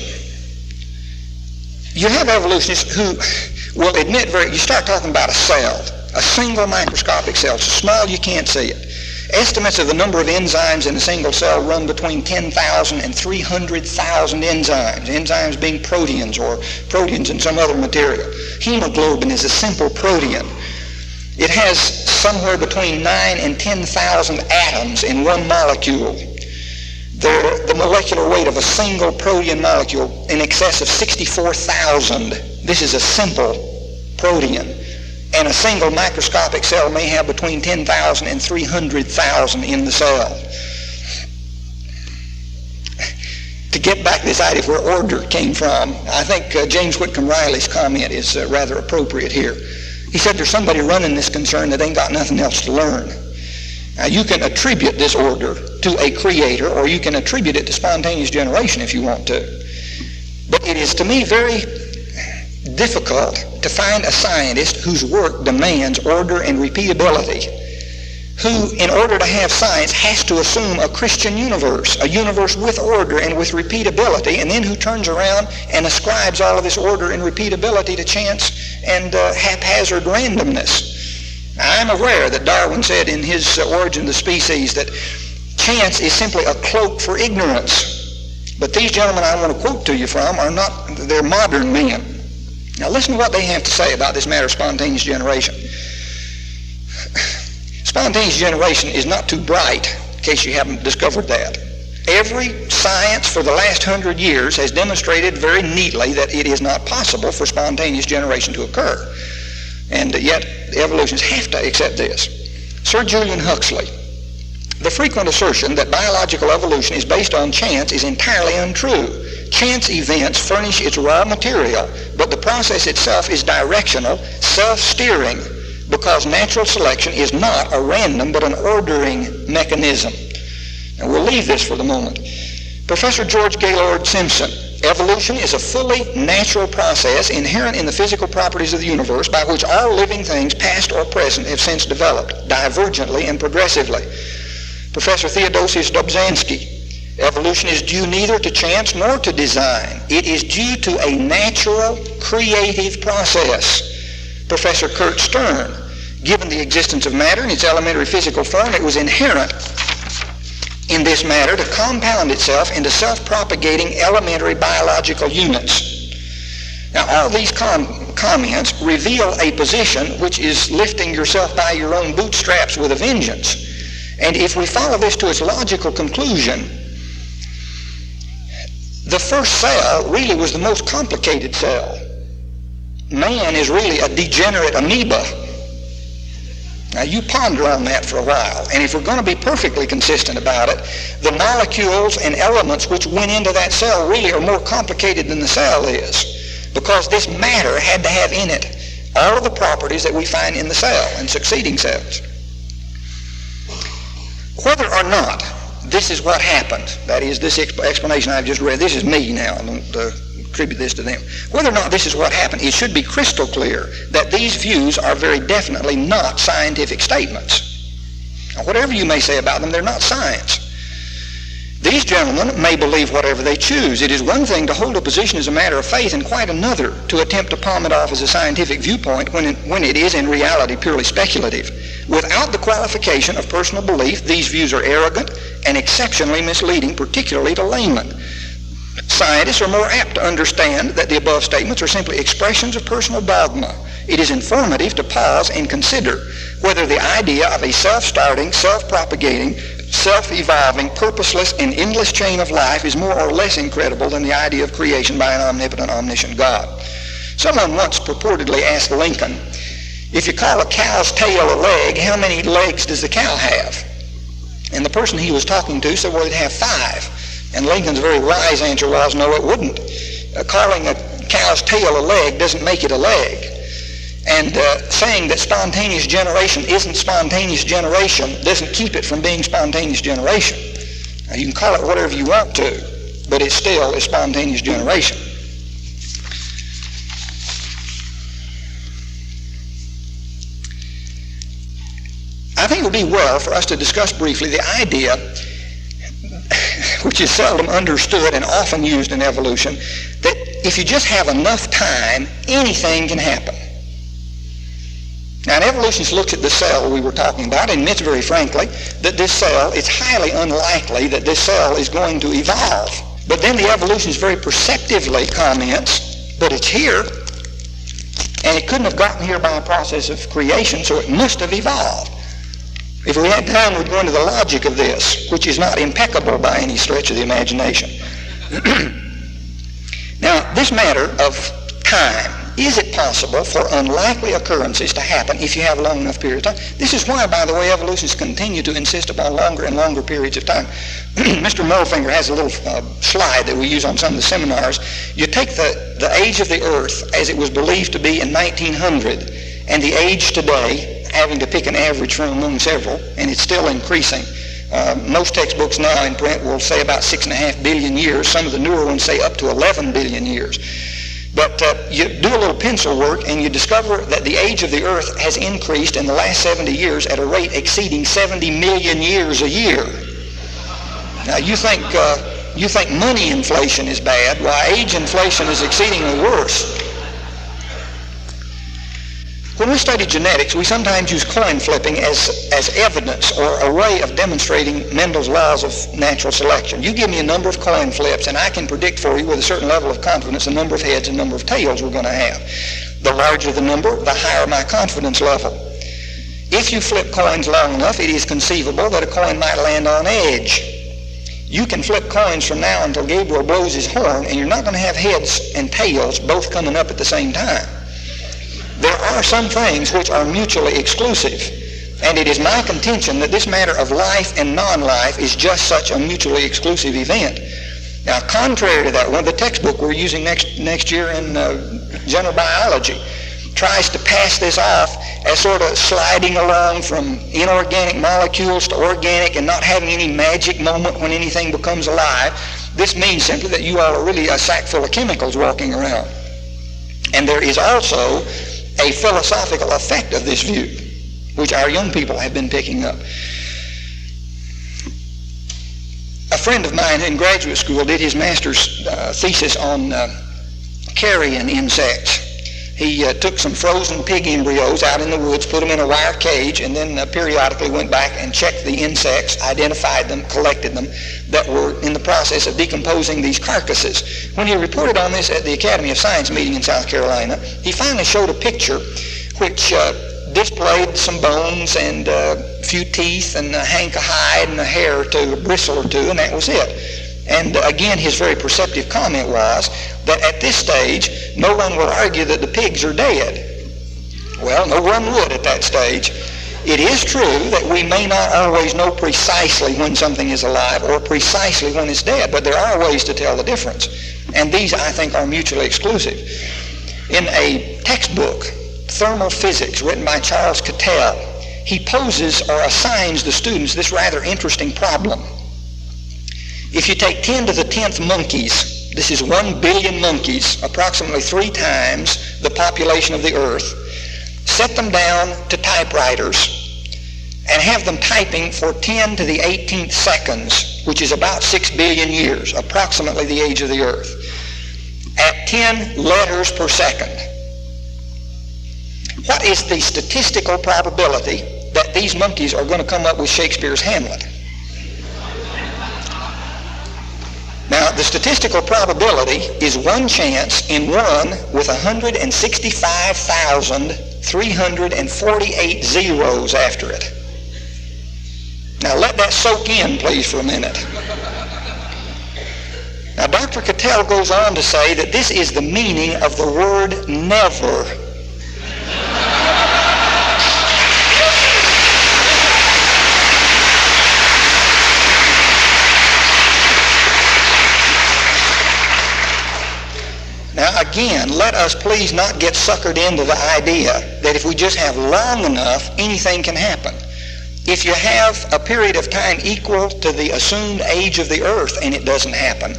You have evolutionists who will admit you start talking about a cell, a single microscopic cell, so small you can't see it. Estimates of the number of enzymes in a single cell run between 10,000 and 300,000 enzymes, enzymes being proteins or proteins in some other material. Hemoglobin is a simple protein. It has somewhere between 9 and 10,000 atoms in one molecule. The molecular weight of a single protein molecule in excess of 64,000. This is a simple protein. And a single microscopic cell may have between 10,000 and 300,000 in the cell. To get back this idea of where order came from, I think James Whitcomb Riley's comment is rather appropriate here. He said there's somebody running this concern that ain't got nothing else to learn. Now, you can attribute this order to a creator, or you can attribute it to spontaneous generation if you want to. But it is, to me, very difficult to find a scientist whose work demands order and repeatability, who, in order to have science, has to assume a Christian universe, a universe with order and with repeatability, and then who turns around and ascribes all of this order and repeatability to chance and haphazard randomness. I'm aware that Darwin said in his Origin of the Species that chance is simply a cloak for ignorance. But these gentlemen I want to quote to you from are not, they're modern men. Now listen to what they have to say about this matter of spontaneous generation. Spontaneous generation is not too bright, in case you haven't discovered that. Every science for the last 100 years has demonstrated very neatly that it is not possible for spontaneous generation to occur. And yet, the evolutionists have to accept this. Sir Julian Huxley, the frequent assertion that biological evolution is based on chance is entirely untrue. Chance events furnish its raw material, but the process itself is directional, self-steering, because natural selection is not a random but an ordering mechanism. And we'll leave this for the moment. Professor George Gaylord Simpson, evolution is a fully natural process inherent in the physical properties of the universe by which all living things, past or present, have since developed, divergently and progressively. Professor Theodosius Dobzhansky, evolution is due neither to chance nor to design. It is due to a natural, creative process. Professor Kurt Stern, given the existence of matter in its elementary physical form, it was inherent in this matter to compound itself into self-propagating elementary biological units. Now, all these comments reveal a position which is lifting yourself by your own bootstraps with a vengeance. And if we follow this to its logical conclusion, the first cell really was the most complicated cell. Man is really a degenerate amoeba. Now you ponder on that for a while, and if we're going to be perfectly consistent about it, the molecules and elements which went into that cell really are more complicated than the cell is, because this matter had to have in it all of the properties that we find in the cell and succeeding cells. Whether or not this is what happened, that is, this explanation I've just read, this is me now, I don't attribute this to them. Whether or not this is what happened, it should be crystal clear that these views are very definitely not scientific statements. Now, whatever you may say about them, they're not science. These gentlemen may believe whatever they choose. It is one thing to hold a position as a matter of faith and quite another to attempt to palm it off as a scientific viewpoint when it is in reality purely speculative. Without the qualification of personal belief, these views are arrogant and exceptionally misleading, particularly to laymen. Scientists are more apt to understand that the above statements are simply expressions of personal dogma. It is informative to pause and consider whether the idea of a self-starting, self-propagating, self-evolving, purposeless, and endless chain of life is more or less incredible than the idea of creation by an omnipotent, omniscient God. Someone once purportedly asked Lincoln, if you call a cow's tail a leg, how many legs does the cow have? And the person he was talking to said, well, it'd have 5. And Lincoln's very wise answer was, no, it wouldn't. Calling a cow's tail a leg doesn't make it a leg. And saying that spontaneous generation isn't spontaneous generation doesn't keep it from being spontaneous generation. Now, you can call it whatever you want to, but it still is spontaneous generation. I think it would be well for us to discuss briefly the idea, which is seldom understood and often used in evolution, that if you just have enough time, anything can happen. Now, an evolutionist looks at the cell we were talking about and admits very frankly that this cell, it's highly unlikely that this cell is going to evolve. But then the evolutionist very perceptively comments, but it's here, and it couldn't have gotten here by a process of creation, so it must have evolved. If we had time, we'd go into the logic of this, which is not impeccable by any stretch of the imagination. Now, this matter of time, is it possible for unlikely occurrences to happen if you have a long enough period of time? This is why, by the way, evolutionists continue to insist upon longer and longer periods of time. Mr. Mollfinger has a little slide that we use on some of the seminars. You take the age of the Earth as it was believed to be in 1900 and the age today, having to pick an average from among several, and it's still increasing. Most textbooks now in print will say about 6.5 billion years. Some of the newer ones say up to 11 billion years. But you do a little pencil work and you discover that the age of the Earth has increased in the last 70 years at a rate exceeding 70 million years a year. Now you think money inflation is bad, while age inflation is exceedingly worse. When we study genetics, we sometimes use coin flipping as evidence or a way of demonstrating Mendel's laws of natural selection. You give me a number of coin flips and I can predict for you with a certain level of confidence the number of heads and number of tails we're going to have. The larger the number, the higher my confidence level. If you flip coins long enough, it is conceivable that a coin might land on edge. You can flip coins from now until Gabriel blows his horn and you're not going to have heads and tails both coming up at the same time. There are some things which are mutually exclusive, and it is my contention that this matter of life and non-life is just such a mutually exclusive event. Now, contrary to that one, the textbook we're using next year in general biology tries to pass this off as sort of sliding along from inorganic molecules to organic and not having any magic moment when anything becomes alive. This means simply that you all are really a sack full of chemicals walking around. And there is also a philosophical effect of this view, which our young people have been picking up. A friend of mine in graduate school did his master's thesis on carrion insects. He took some frozen pig embryos out in the woods, put them in a wire cage, and then periodically went back and checked the insects, identified them, collected them, that were in the process of decomposing these carcasses. When he reported on this at the Academy of Science meeting in South Carolina, he finally showed a picture which displayed some bones and a few teeth and a hank of hide and a hair or two, a bristle or two, and that was it. And again, his very perceptive comment was that at this stage, no one will argue that the pigs are dead. Well, no one would at that stage. It is true that we may not always know precisely when something is alive or precisely when it's dead, but there are ways to tell the difference. And these, I think, are mutually exclusive. In a textbook, Thermal Physics, written by Charles Cattell, he poses or assigns the students this rather interesting problem. If you take 10 to the 10th monkeys, this is 1 billion monkeys, approximately 3 times the population of the earth, set them down to typewriters and have them typing for 10 to the 18th seconds, which is about 6 billion years, approximately the age of the earth, at 10 letters per second. What is the statistical probability that these monkeys are going to come up with Shakespeare's Hamlet? Now, the statistical probability is 1 chance in 1 with 165,348 zeros after it. Now, let that soak in, please, for a minute. Now, Dr. Cattell goes on to say that this is the meaning of the word never. Now again, let us please not get suckered into the idea that if we just have long enough, anything can happen. If you have a period of time equal to the assumed age of the earth and it doesn't happen,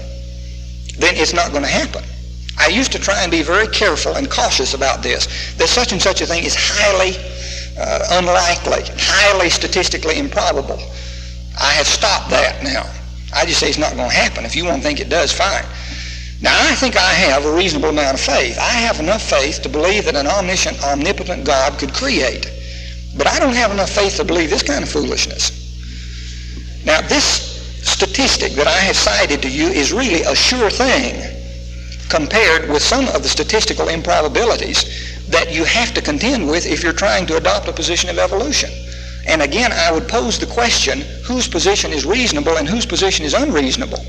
then it's not going to happen. I used to try and be very careful and cautious about this, that such and such a thing is highly unlikely, highly statistically improbable. I have stopped that now. I just say it's not going to happen. If you want to think it does, fine. Now, I think I have a reasonable amount of faith. I have enough faith to believe that an omniscient, omnipotent God could create. But I don't have enough faith to believe this kind of foolishness. Now, this statistic that I have cited to you is really a sure thing compared with some of the statistical improbabilities that you have to contend with if you're trying to adopt a position of evolution. And again, I would pose the question, whose position is reasonable and whose position is unreasonable?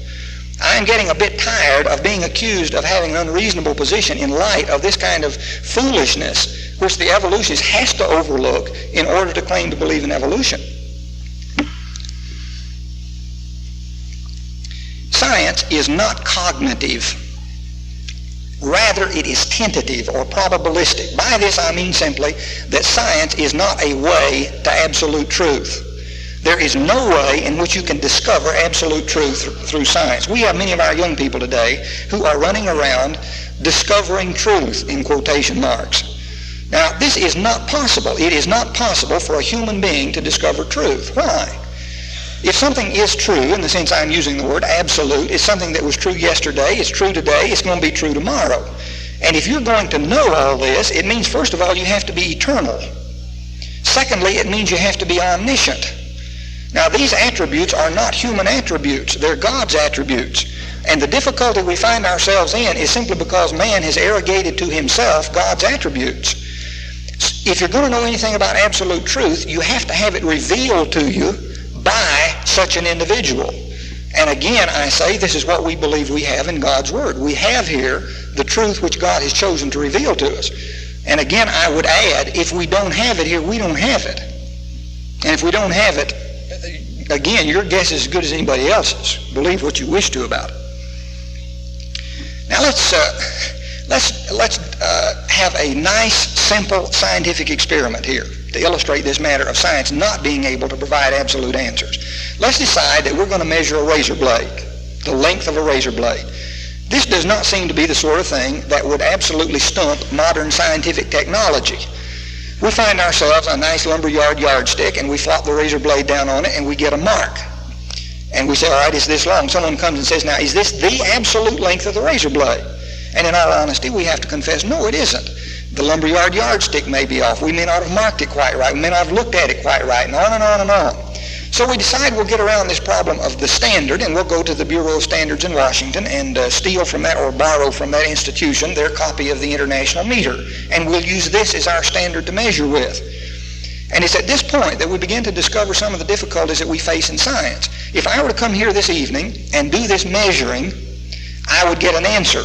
I'm getting a bit tired of being accused of having an unreasonable position in light of this kind of foolishness which the evolutionist has to overlook in order to claim to believe in evolution. Science is not cognitive. Rather, it is tentative or probabilistic. By this I mean simply that science is not a way to absolute truth. There is no way in which you can discover absolute truth through science. We have many of our young people today who are running around discovering truth in quotation marks. Now, this is not possible. It is not possible for a human being to discover truth. Why? If something is true, in the sense I'm using the word absolute, it's something that was true yesterday, it's true today, it's going to be true tomorrow. And if you're going to know all this, it means, first of all, you have to be eternal. Secondly, it means you have to be omniscient. Now, these attributes are not human attributes. They're God's attributes. And the difficulty we find ourselves in is simply because man has arrogated to himself God's attributes. If you're going to know anything about absolute truth, you have to have it revealed to you by such an individual. And again, I say this is what we believe we have in God's Word. We have here the truth which God has chosen to reveal to us. And again, I would add, if we don't have it here, we don't have it. And if we don't have it, again, your guess is as good as anybody else's. Believe what you wish to about it. Now let's have a nice, simple scientific experiment here to illustrate this matter of science not being able to provide absolute answers. Let's decide that we're going to measure a razor blade, the length of a razor blade. This does not seem to be the sort of thing that would absolutely stump modern scientific technology. We find ourselves a nice lumberyard yardstick and we flop the razor blade down on it and we get a mark. And we say, all right, it's this long. Someone comes and says, now, is this the absolute length of the razor blade? And in all honesty, we have to confess, no, it isn't. The lumberyard yardstick may be off. We may not have marked it quite right. We may not have looked at it quite right, and on and on and on. So we decide we'll get around this problem of the standard, and we'll go to the Bureau of Standards in Washington and steal from that or borrow from that institution their copy of the International Meter. And we'll use this as our standard to measure with. And it's at this point that we begin to discover some of the difficulties that we face in science. If I were to come here this evening and do this measuring, I would get an answer.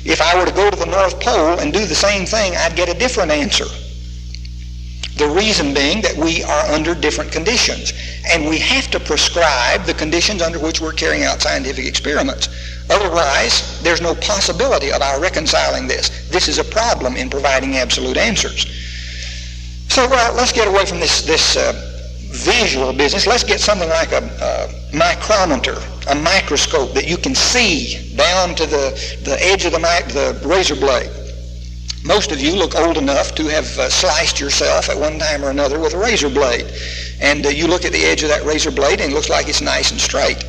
If I were to go to the North Pole and do the same thing, I'd get a different answer. The reason being that we are under different conditions, and we have to prescribe the conditions under which we're carrying out scientific experiments. Otherwise, there's no possibility of our reconciling this. This is a problem in providing absolute answers. So let's get away from this visual business. Let's get something like a micrometer, a microscope that you can see down to the edge of the razor blade. Most of you look old enough to have sliced yourself at one time or another with a razor blade. And you look at the edge of that razor blade and it looks like it's nice and straight.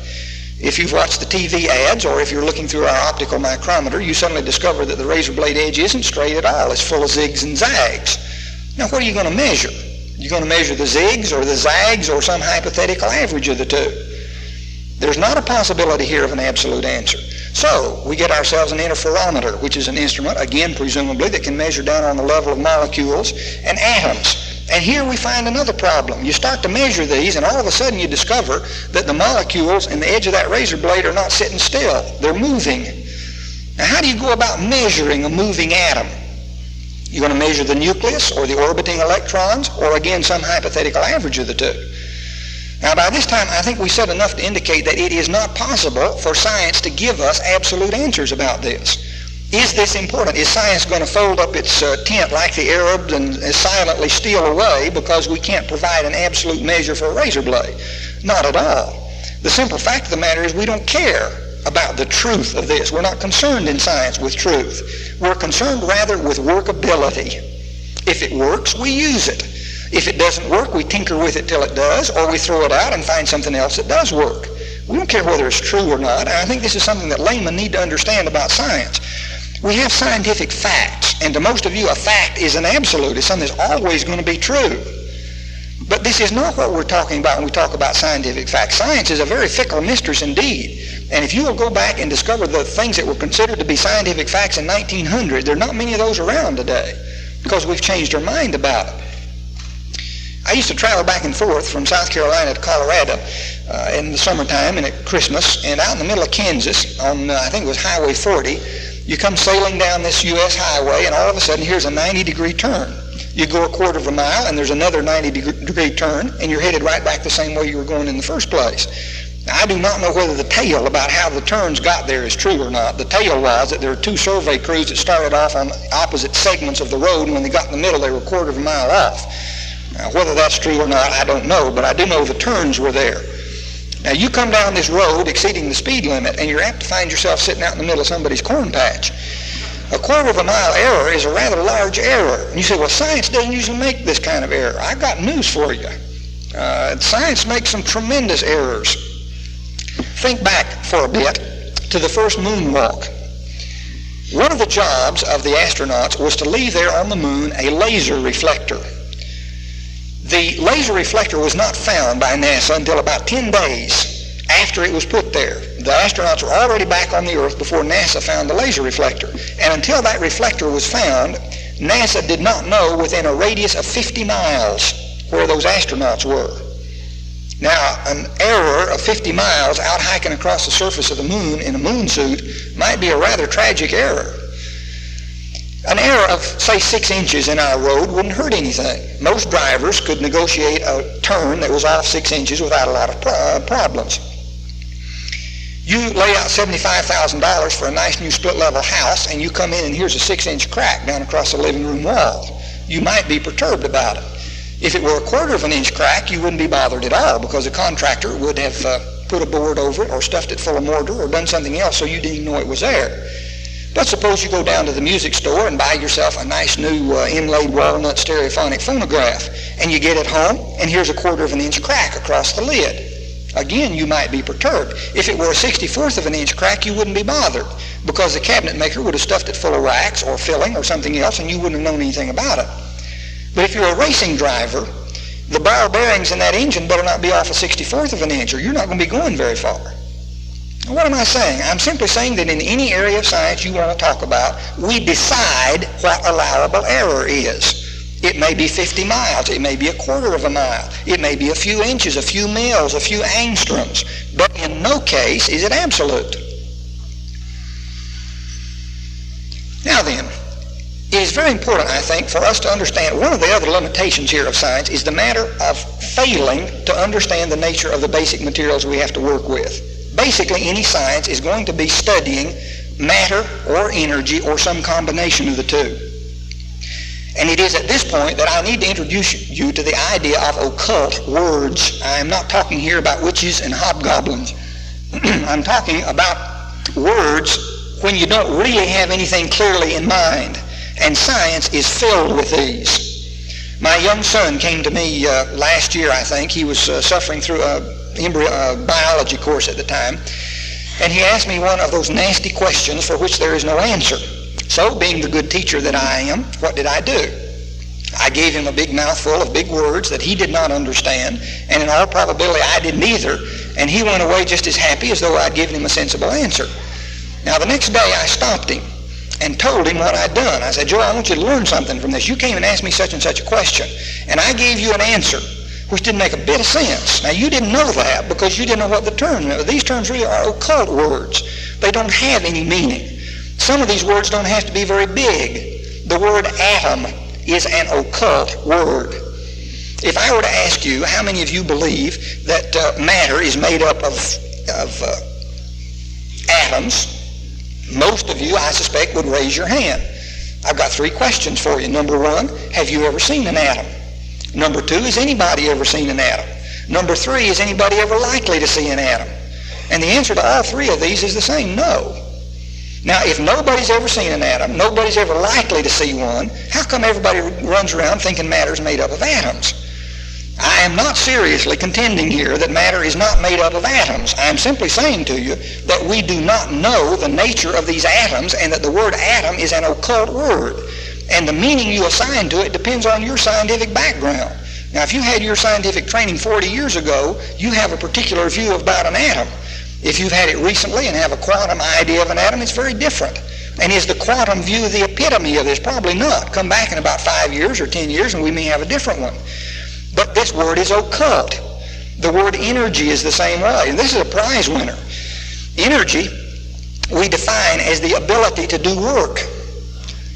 If you've watched the TV ads or if you're looking through our optical micrometer, you suddenly discover that the razor blade edge isn't straight at all. It's full of zigs and zags. Now, what are you going to measure? You're going to measure the zigs or the zags or some hypothetical average of the two. There's not a possibility here of an absolute answer. So we get ourselves an interferometer, which is an instrument, again presumably, that can measure down on the level of molecules and atoms. And here we find another problem. You start to measure these, and all of a sudden you discover that the molecules in the edge of that razor blade are not sitting still. They're moving. Now, how do you go about measuring a moving atom? You're going to measure the nucleus or the orbiting electrons, or again some hypothetical average of the two. Now, by this time, I think we said enough to indicate that it is not possible for science to give us absolute answers about this. Is this important? Is science going to fold up its tent like the Arabs and silently steal away because we can't provide an absolute measure for a razor blade? Not at all. The simple fact of the matter is we don't care about the truth of this. We're not concerned in science with truth. We're concerned rather with workability. If it works, we use it. If it doesn't work, we tinker with it till it does, or we throw it out and find something else that does work. We don't care whether it's true or not, and I think this is something that laymen need to understand about science. We have scientific facts, and to most of you, a fact is an absolute. It's something that's always going to be true. But this is not what we're talking about when we talk about scientific facts. Science is a very fickle mistress indeed, and if you will go back and discover the things that were considered to be scientific facts in 1900, there are not many of those around today, because we've changed our mind about it. I used to travel back and forth from South Carolina to Colorado in the summertime and at Christmas, and out in the middle of Kansas on, I think it was Highway 40, you come sailing down this U.S. highway, and all of a sudden here's a 90-degree turn. You go a quarter of a mile, and there's another 90-degree turn, and you're headed right back the same way you were going in the first place. Now, I do not know whether the tale about how the turns got there is true or not. The tale was that there were two survey crews that started off on opposite segments of the road, and when they got in the middle, they were a quarter of a mile off. Now, whether that's true or not, I don't know, but I do know the turns were there. Now, you come down this road exceeding the speed limit, and you're apt to find yourself sitting out in the middle of somebody's corn patch. A quarter of a mile error is a rather large error. And you say, well, science doesn't usually make this kind of error. I got news for you. Science makes some tremendous errors. Think back for a bit to the first moonwalk. One of the jobs of the astronauts was to leave there on the moon a laser reflector. The laser reflector was not found by NASA until about 10 days after it was put there. The astronauts were already back on the Earth before NASA found the laser reflector. And until that reflector was found, NASA did not know within a radius of 50 miles where those astronauts were. Now, an error of 50 miles out hiking across the surface of the moon in a moon suit might be a rather tragic error. An error of, say, 6 inches in our road wouldn't hurt anything. Most drivers could negotiate a turn that was off 6 inches without a lot of problems. You lay out $75,000 for a nice new split-level house, and you come in and here's a 6-inch crack down across the living room wall. You might be perturbed about it. If it were a quarter of an inch crack, you wouldn't be bothered at all because the contractor would have put a board over it or stuffed it full of mortar or done something else so you didn't even know it was there. But suppose you go down to the music store and buy yourself a nice new inlaid walnut stereophonic phonograph, and you get it home, and here's a quarter of an inch crack across the lid. Again, you might be perturbed. If it were a 64th of an inch crack, you wouldn't be bothered because the cabinet maker would have stuffed it full of wax or filling or something else, and you wouldn't have known anything about it. But if you're a racing driver, the ball bearings in that engine better not be off a 64th of an inch, or you're not going to be going very far. What am I saying? I'm simply saying that in any area of science you want to talk about, we decide what allowable error is. It may be 50 miles. It may be a quarter of a mile. It may be a few inches, a few mils, a few angstroms. But in no case is it absolute. Now then, it is very important, I think, for us to understand one of the other limitations here of science is the matter of failing to understand the nature of the basic materials we have to work with. Basically, any science is going to be studying matter or energy or some combination of the two. And it is at this point that I need to introduce you to the idea of occult words. I am not talking here about witches and hobgoblins. I'm talking about words when you don't really have anything clearly in mind. And science is filled with these. My young son came to me last year, I think. He was suffering through a biology course at the time. And he asked me one of those nasty questions for which there is no answer. So, being the good teacher that I am, what did I do? I gave him a big mouthful of big words that he did not understand, and in all probability I didn't either, and he went away just as happy as though I'd given him a sensible answer. Now, the next day I stopped him and told him what I'd done. I said, Joe, I want you to learn something from this. You came and asked me such and such a question, and I gave you an answer which didn't make a bit of sense. Now, you didn't know that because you didn't know what the term meant. These terms really are occult words. They don't have any meaning. Some of these words don't have to be very big. The word atom is an occult word. If I were to ask you, how many of you believe that matter is made up of atoms, most of you, I suspect, would raise your hand. I've got 3 questions for you. Number 1, have you ever seen an atom? Number 2, has anybody ever seen an atom? Number 3, is anybody ever likely to see an atom? And the answer to all 3 of these is the same, no. Now, if nobody's ever seen an atom, nobody's ever likely to see one, how come everybody runs around thinking matter's made up of atoms? I am not seriously contending here that matter is not made up of atoms. I am simply saying to you that we do not know the nature of these atoms and that the word atom is an occult word. And the meaning you assign to it depends on your scientific background. Now, if you had your scientific training 40 years ago, you have a particular view about an atom. If you've had it recently and have a quantum idea of an atom, it's very different. And is the quantum view the epitome of this? Probably not. Come back in about 5 years or 10 years and we may have a different one. But this word is occult. The word energy is the same way. And this is a prize winner. Energy we define as the ability to do work.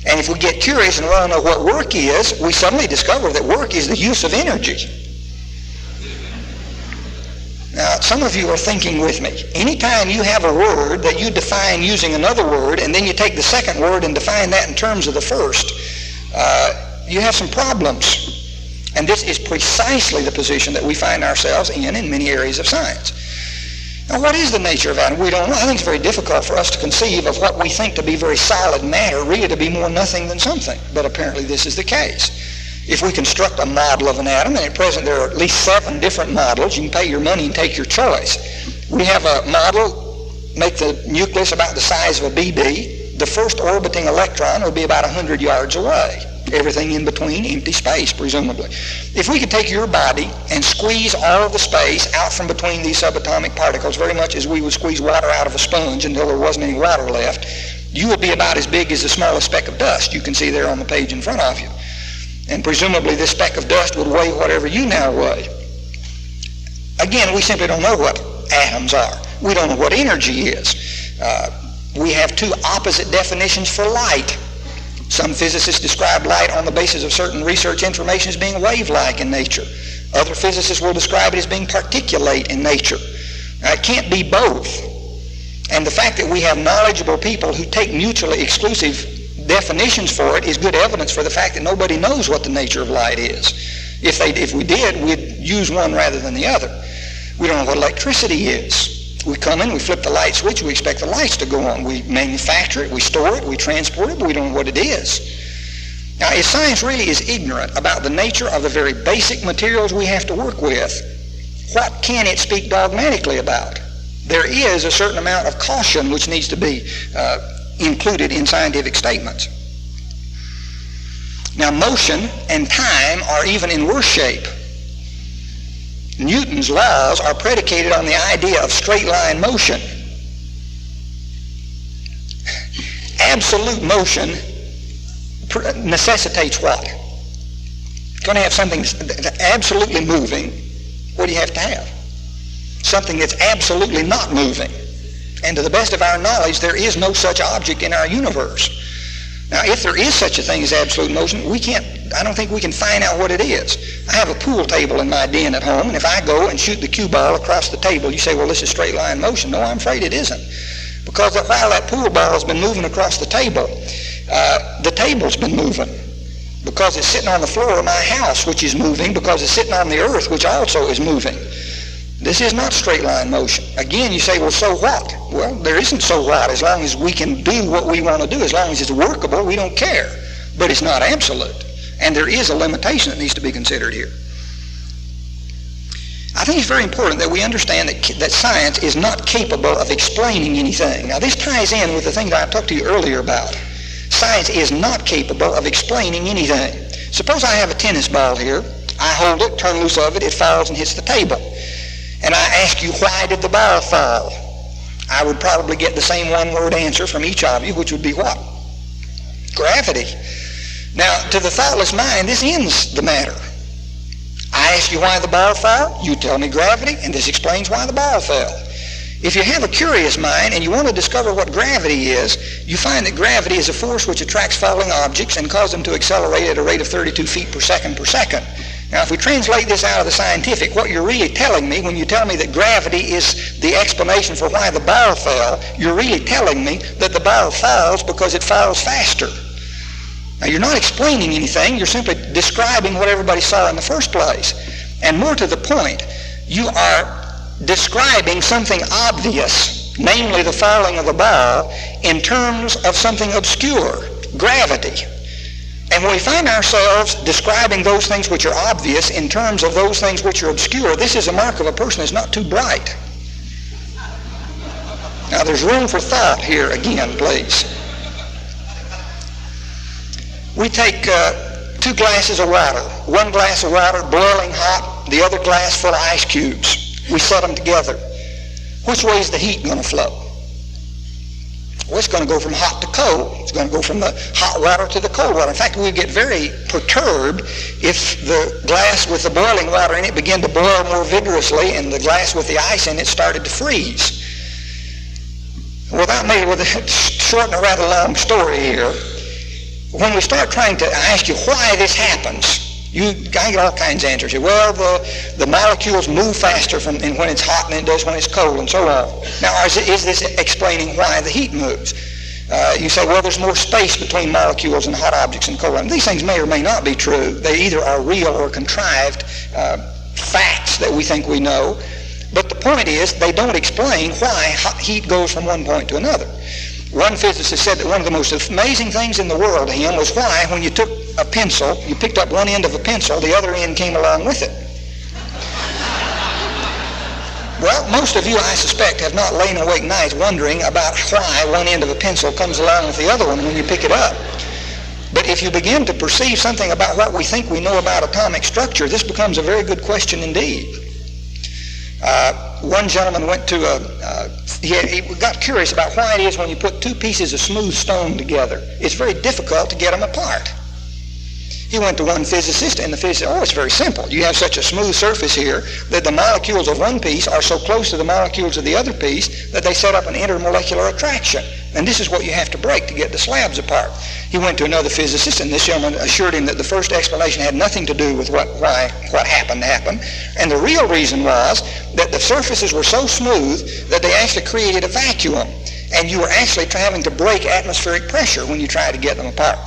And if we get curious and want to know what work is, we suddenly discover that work is the use of energy. Now, some of you are thinking with me. Anytime you have a word that you define using another word, and then you take the second word and define that in terms of the first, you have some problems. And this is precisely the position that we find ourselves in many areas of science. Now, what is the nature of atom? We don't know. I think it's very difficult for us to conceive of what we think to be very solid matter really to be more nothing than something. But apparently this is the case. If we construct a model of an atom, and at present there are at least 7 different models, you can pay your money and take your choice. We have a model, make the nucleus about the size of a BB. The first orbiting electron will be about 100 yards away. Everything in between, empty space, presumably. If we could take your body and squeeze all of the space out from between these subatomic particles, very much as we would squeeze water out of a sponge until there wasn't any water left, you would be about as big as the smallest speck of dust you can see there on the page in front of you. And presumably this speck of dust would weigh whatever you now weigh. Again, we simply don't know what atoms are. We don't know what energy is. We have 2 opposite definitions for light. Some physicists describe light on the basis of certain research information as being wave-like in nature. Other physicists will describe it as being particulate in nature. Now, it can't be both. And the fact that we have knowledgeable people who take mutually exclusive definitions for it is good evidence for the fact that nobody knows what the nature of light is. If we did, we'd use one rather than the other. We don't know what electricity is. We come in, we flip the light switch, we expect the lights to go on. We manufacture it, we store it, we transport it, but we don't know what it is. Now, if science really is ignorant about the nature of the very basic materials we have to work with, what can it speak dogmatically about? There is a certain amount of caution which needs to be included in scientific statements. Now, motion and time are even in worse shape. Newton's laws are predicated on the idea of straight line motion. Absolute motion necessitates what? going to have something that's absolutely moving, what do you have to have? Something that's absolutely not moving. And to the best of our knowledge, there is no such object in our universe. Now, if there is such a thing as absolute motion, I don't think we can find out what it is. I have a pool table in my den at home, and if I go and shoot the cue ball across the table, you say, well, this is straight line motion. No, I'm afraid it isn't. Because while that pool ball has been moving across the table's been moving. Because it's sitting on the floor of my house, which is moving, because it's sitting on the earth, which also is moving. This is not straight line motion. Again, you say, well, so what? Well, there isn't so what. As long as we can do what we want to do, as long as it's workable, we don't care. But it's not absolute. And there is a limitation that needs to be considered here. I think it's very important that we understand that science is not capable of explaining anything. Now, this ties in with the thing that I talked to you earlier about. Science is not capable of explaining anything. Suppose I have a tennis ball here. I hold it, turn loose of it, it falls and hits the table. And I ask you, why did the ball fall? I would probably get the same one-word answer from each of you, which would be what? Gravity. Now, to the thoughtless mind, this ends the matter. I ask you why the ball fell, you tell me gravity, and this explains why the ball fell. If you have a curious mind and you want to discover what gravity is, you find that gravity is a force which attracts falling objects and causes them to accelerate at a rate of 32 feet per second. Now, if we translate this out of the scientific, what you're really telling me when you tell me that gravity is the explanation for why the ball fell, you're really telling me that the ball falls because it falls faster. Now, you're not explaining anything. You're simply describing what everybody saw in the first place. And more to the point, you are describing something obvious, namely the falling of a ball, in terms of something obscure, gravity. And when we find ourselves describing those things which are obvious in terms of those things which are obscure, this is a mark of a person that's not too bright. Now, there's room for thought here again, please. We take 2 glasses of water, one glass of water boiling hot, the other glass full of ice cubes. We set them together. Which way is the heat going to flow? Well, it's going to go from hot to cold. It's going to go from the hot water to the cold water. In fact, we get very perturbed if the glass with the boiling water in it began to boil more vigorously and the glass with the ice in it started to freeze. Without me, with a short and a rather long story here, when we start trying to ask you why this happens, I get all kinds of answers. Well, the molecules move faster when it's hot than it does when it's cold, and so on. Now, is this explaining why the heat moves? You say, well, there's more space between molecules and hot objects and cold. And these things may or may not be true. They either are real or contrived facts that we think we know. But the point is, they don't explain why heat goes from one point to another. One physicist said that one of the most amazing things in the world to him was why, when you took a pencil, you picked up one end of a pencil, the other end came along with it. Well, most of you, I suspect, have not lain awake nights wondering about why one end of a pencil comes along with the other one when you pick it up. But if you begin to perceive something about what we think we know about atomic structure, this becomes a very good question indeed. One gentleman went to he got curious about why it is when you put 2 pieces of smooth stone together, it's very difficult to get them apart. He went to one physicist, and the physicist said, oh, it's very simple. You have such a smooth surface here that the molecules of one piece are so close to the molecules of the other piece that they set up an intermolecular attraction. And this is what you have to break to get the slabs apart. He went to another physicist, and this gentleman assured him that the first explanation had nothing to do with what happened. And the real reason was that the surfaces were so smooth that they actually created a vacuum. And you were actually having to break atmospheric pressure when you tried to get them apart.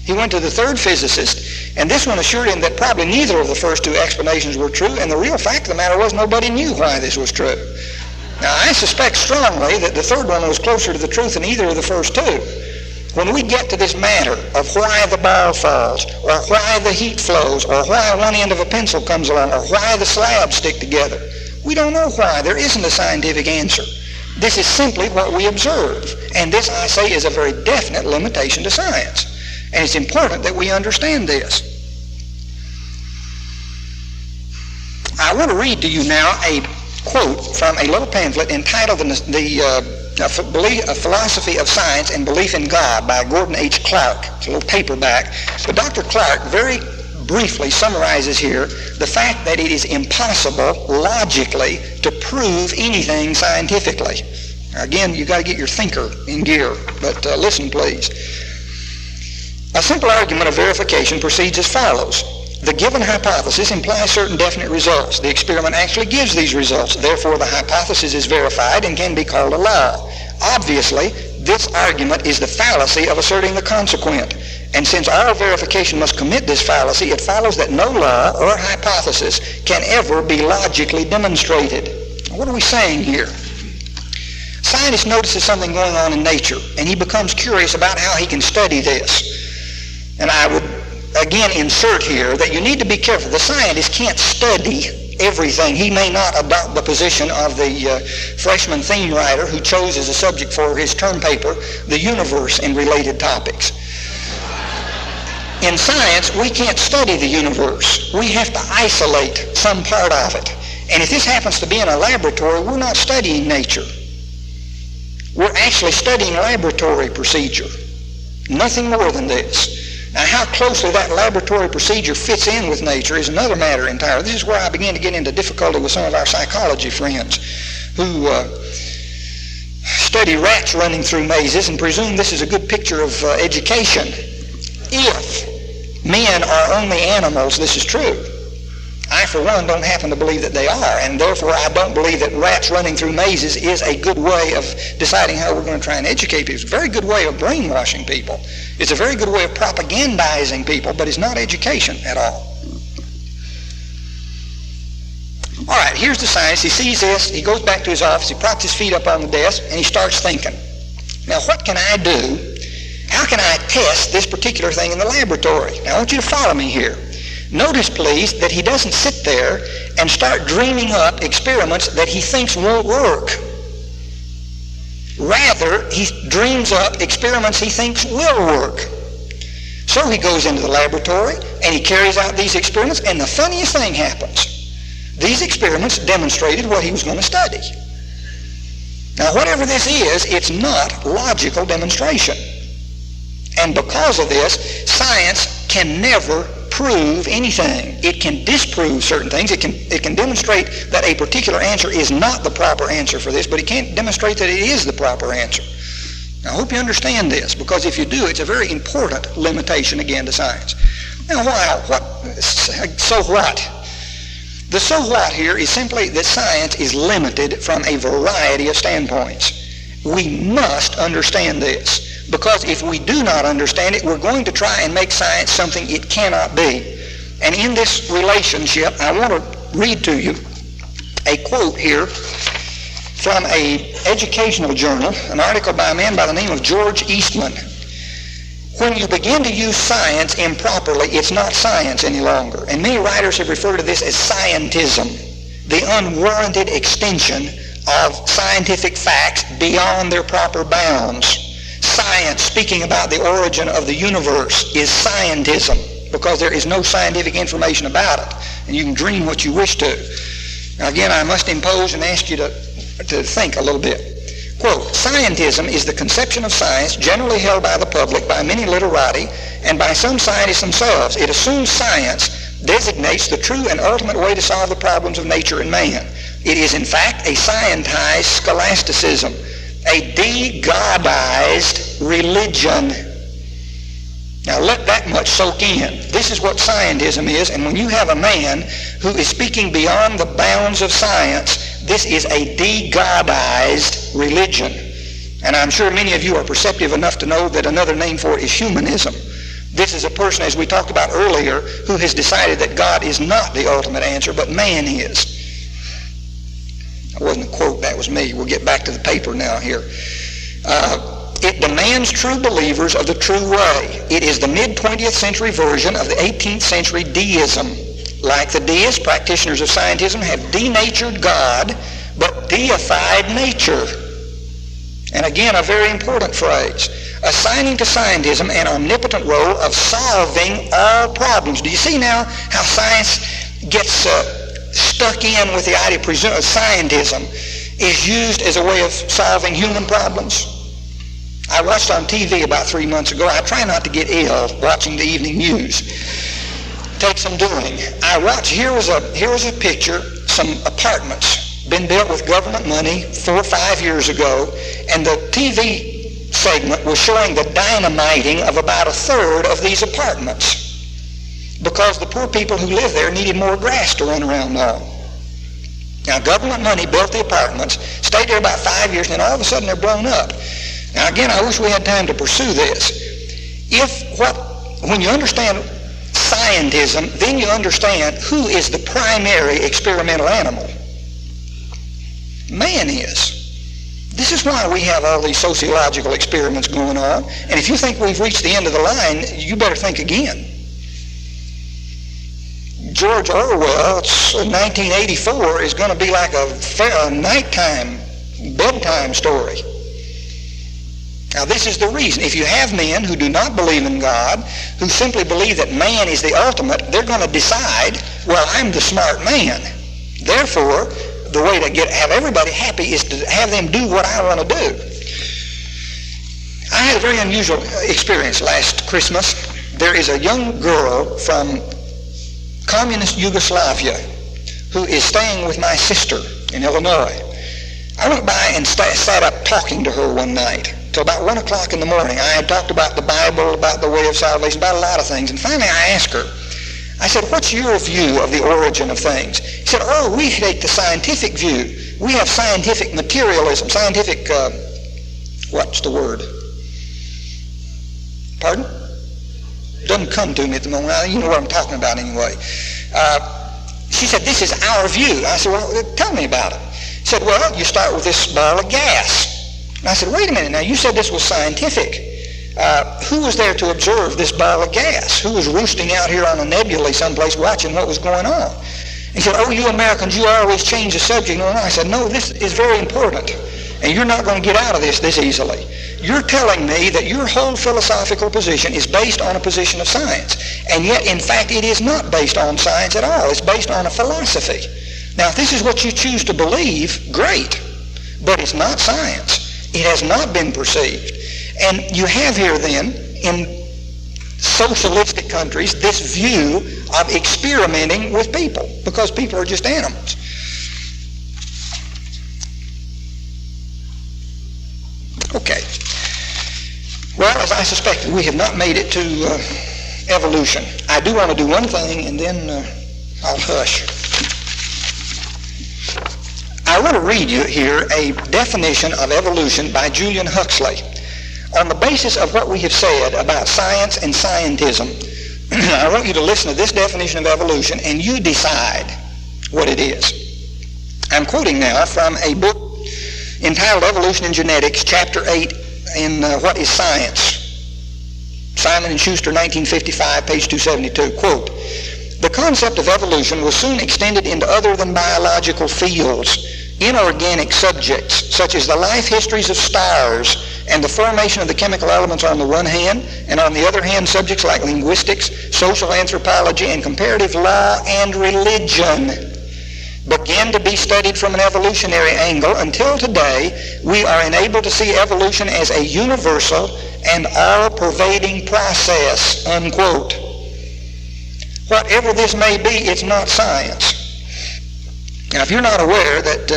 He went to the third physicist, and this one assured him that probably neither of the first 2 explanations were true, and the real fact of the matter was nobody knew why this was true. Now, I suspect strongly that the third one was closer to the truth than either of the first 2. When we get to this matter of why the ball falls, or why the heat flows, or why one end of a pencil comes along, or why the slabs stick together, we don't know why. There isn't a scientific answer. This is simply what we observe, and this, I say, is a very definite limitation to science. And it's important that we understand this. I want to read to you now a quote from a little pamphlet entitled A Philosophy of Science and Belief in God by Gordon H. Clark. It's a little paperback. But Dr. Clark very briefly summarizes here the fact that it is impossible logically to prove anything scientifically. Now, again, you've got to get your thinker in gear, but listen, please. A simple argument of verification proceeds as follows. The given hypothesis implies certain definite results. The experiment actually gives these results. Therefore, the hypothesis is verified and can be called a law. Obviously, this argument is the fallacy of asserting the consequent. And since our verification must commit this fallacy, it follows that no law or hypothesis can ever be logically demonstrated. What are we saying here? Scientist notices something going on in nature, and he becomes curious about how he can study this. And I would again insert here that you need to be careful. The scientist can't study everything. He may not adopt the position of the freshman theme writer who chose as a subject for his term paper the universe and related topics. In science, we can't study the universe. We have to isolate some part of it. And if this happens to be in a laboratory, we're not studying nature. We're actually studying laboratory procedure. Nothing more than this. Now, how closely that laboratory procedure fits in with nature is another matter entirely. This is where I begin to get into difficulty with some of our psychology friends who study rats running through mazes and presume this is a good picture of education. If men are only animals, this is true. I, for one, don't happen to believe that they are, and therefore I don't believe that rats running through mazes is a good way of deciding how we're going to try and educate people. It's a very good way of brainwashing people. It's a very good way of propagandizing people, but it's not education at all. All right, here's the scientist. He sees this, he goes back to his office, he props his feet up on the desk, and he starts thinking. Now, what can I do? How can I test this particular thing in the laboratory? Now, I want you to follow me here. Notice, please, that he doesn't sit there and start dreaming up experiments that he thinks won't work. Rather, he dreams up experiments he thinks will work. So he goes into the laboratory and he carries out these experiments, and the funniest thing happens. These experiments demonstrated what he was going to study. Now, whatever this is, it's not logical demonstration. And because of this, science can never prove anything. It can disprove certain things. It can demonstrate that a particular answer is not the proper answer for this, but it can't demonstrate that it is the proper answer. Now, I hope you understand this, because if you do, it's a very important limitation again to science. Now, why? So what? The so what here is simply that science is limited from a variety of standpoints. We must understand this. Because if we do not understand it, we're going to try and make science something it cannot be. And in this relationship, I want to read to you a quote here from an educational journal, an article by a man by the name of George Eastman. When you begin to use science improperly, it's not science any longer. And many writers have referred to this as scientism, the unwarranted extension of scientific facts beyond their proper bounds. Science, speaking about the origin of the universe, is scientism, because there is no scientific information about it, and you can dream what you wish to. Now again, I must impose and ask you to think a little bit. Quote, scientism is the conception of science generally held by the public, by many literati, and by some scientists themselves. It assumes science designates the true and ultimate way to solve the problems of nature and man. It is in fact a scientized scholasticism, a de-godized religion. Now let that much soak in. This is what scientism is, and when you have a man who is speaking beyond the bounds of science, this is a de-godized religion. And I'm sure many of you are perceptive enough to know that another name for it is humanism. This is a person, as we talked about earlier, who has decided that God is not the ultimate answer, but man is. That wasn't a quote, that was me. We'll get back to the paper now here. It demands true believers of the true way. It is the mid-20th century version of the 18th century deism. Like the deists, practitioners of scientism have denatured God, but deified nature. And again, a very important phrase, assigning to scientism an omnipotent role of solving all problems. Do you see now how science gets stuck in with the idea of scientism is used as a way of solving human problems? I watched on TV about 3 months ago. I try not to get ill watching the evening news. Take some doing. I watched, here was a picture, some apartments, been built with government money 4 or 5 years ago, and the TV segment was showing the dynamiting of about a third of these apartments because the poor people who live there needed more grass to run around on. Now, government money built the apartments, stayed there about 5 years, and then all of a sudden they're blown up. Now, again, I wish we had time to pursue this. When you understand scientism, then you understand who is the primary experimental animal. Man is. This is why we have all these sociological experiments going on. And if you think we've reached the end of the line, you better think again. George Orwell's 1984 is going to be like a nighttime, bedtime story. Now, this is the reason. If you have men who do not believe in God, who simply believe that man is the ultimate, they're going to decide, well, I'm the smart man. Therefore, the way to have everybody happy is to have them do what I want to do. I had a very unusual experience last Christmas. There is a young girl from communist Yugoslavia who is staying with my sister in Illinois. I went by and sat up talking to her one night till about 1 o'clock in the morning. I had talked about the Bible, about the way of salvation, about a lot of things. And finally I asked her, I said, what's your view of the origin of things? She said, oh, we take the scientific view. We have scientific materialism, scientific, what's the word? Pardon? Doesn't come to me at the moment. You know what I'm talking about anyway. She said, this is our view. I said, well, tell me about it. She said, well, you start with this ball of gas. And I said, wait a minute now, you said this was scientific. Who was there to observe this ball of gas? Who was roosting out here on a nebulae someplace watching what was going on? He said, oh, you Americans, you always change the subject. And I said, no, this is very important. And you're not going to get out of this easily. You're telling me that your whole philosophical position is based on a position of science. And yet, in fact, it is not based on science at all. It's based on a philosophy. Now, if this is what you choose to believe, great. But it's not science. It has not been perceived. And you have here then, in socialistic countries, this view of experimenting with people, because people are just animals. Okay. Well, as I suspected, we have not made it to evolution. I do want to do one thing, and then I'll hush. I want to read you here a definition of evolution by Julian Huxley. On the basis of what we have said about science and scientism, I want you to listen to this definition of evolution and you decide what it is. I'm quoting now from a book entitled Evolution and Genetics, Chapter 8 in What is Science? Simon & Schuster, 1955, page 272. Quote, the concept of evolution was soon extended into other than biological fields. Inorganic subjects, such as the life histories of stars and the formation of the chemical elements on the one hand, and on the other hand, subjects like linguistics, social anthropology, and comparative law and religion began to be studied from an evolutionary angle. Until today, we are enabled to see evolution as a universal and all-pervading process, unquote. Whatever this may be, it's not science. Now, if you're not aware that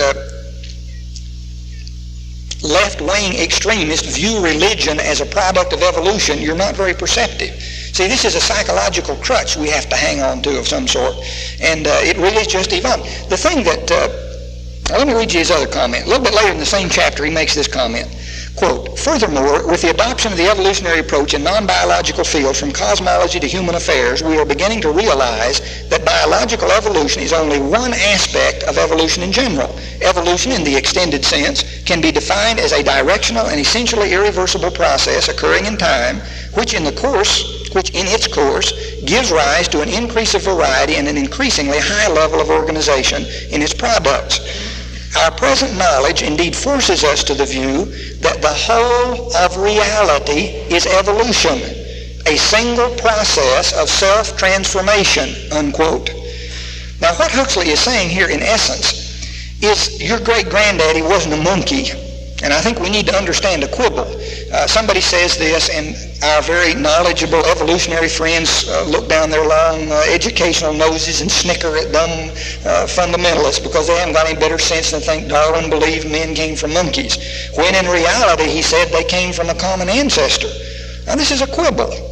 left-wing extremists view religion as a product of evolution, you're not very perceptive. See, this is a psychological crutch we have to hang on to of some sort, and it really is just evolved. The thing that, let me read you his other comment. A little bit later in the same chapter, he makes this comment. Quote, furthermore, with the adoption of the evolutionary approach in non-biological fields from cosmology to human affairs, we are beginning to realize that biological evolution is only one aspect of evolution in general. Evolution, in the extended sense, can be defined as a directional and essentially irreversible process occurring in time, which in its course gives rise to an increase of variety and an increasingly high level of organization in its products. Our present knowledge indeed forces us to the view that the whole of reality is evolution, a single process of self-transformation, unquote. Now, what Huxley is saying here in essence is your great-granddaddy wasn't a monkey. And I think we need to understand a quibble. Somebody says this, and our very knowledgeable evolutionary friends look down their long educational noses and snicker at dumb fundamentalists because they haven't got any better sense than to think Darwin believed men came from monkeys, when in reality he said they came from a common ancestor. Now this is a quibble.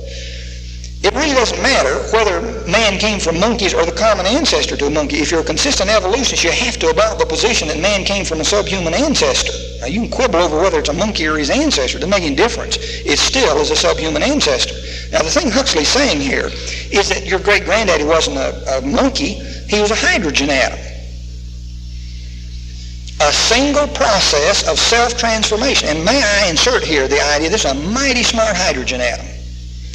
It really doesn't matter whether man came from monkeys or the common ancestor to a monkey. If you're a consistent evolutionist, you have to adopt the position that man came from a subhuman ancestor. Now you can quibble over whether it's a monkey or his ancestor. It doesn't make any difference. It still is a subhuman ancestor. Now the thing Huxley's saying here is that your great-granddaddy wasn't a monkey. He was a hydrogen atom. A single process of self-transformation. And may I insert here the idea this is a mighty smart hydrogen atom.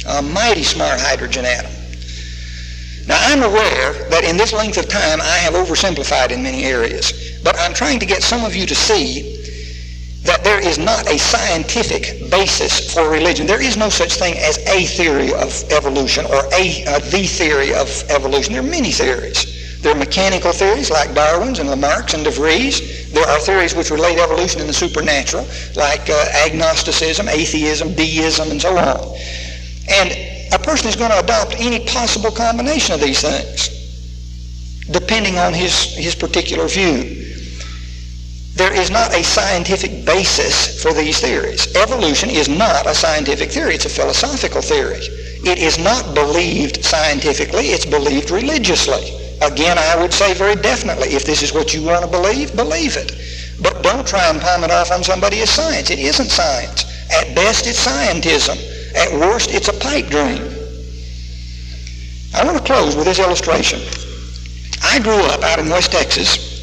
A mighty smart hydrogen atom. Now I'm aware that in this length of time I have oversimplified in many areas, but I'm trying to get some of you to see that there is not a scientific basis for religion. There is no such thing as a theory of evolution or the theory of evolution. There are many theories. There are mechanical theories like Darwin's and Lamarck's and De Vries. There are theories which relate evolution in the supernatural like agnosticism, atheism, deism, and so on. And a person is going to adopt any possible combination of these things, depending on his particular view. There is not a scientific basis for these theories. Evolution is not a scientific theory. It's a philosophical theory. It is not believed scientifically. It's believed religiously. Again, I would say very definitely, if this is what you want to believe, believe it. But don't try and palm it off on somebody as science. It isn't science. At best, it's scientism. At worst, it's a pipe dream. I want to close with this illustration. I grew up out in West Texas.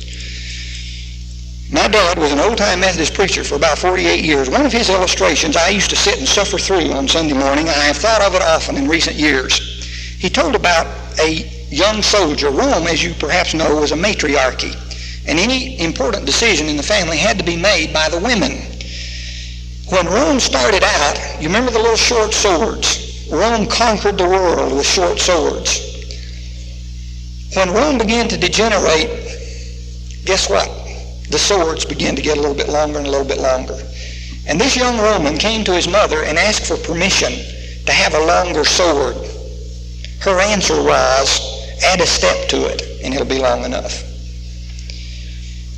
My dad was an old-time Methodist preacher for about 48 years. One of his illustrations I used to sit and suffer through on Sunday morning. I have thought of it often in recent years. He told about a young soldier. Rome, as you perhaps know, was a matriarchy. And any important decision in the family had to be made by the women. When Rome started out, you remember the little short swords? Rome conquered the world with short swords. When Rome began to degenerate, guess what? The swords began to get a little bit longer and a little bit longer. And this young Roman came to his mother and asked for permission to have a longer sword. Her answer was, add a step to it and it'll be long enough.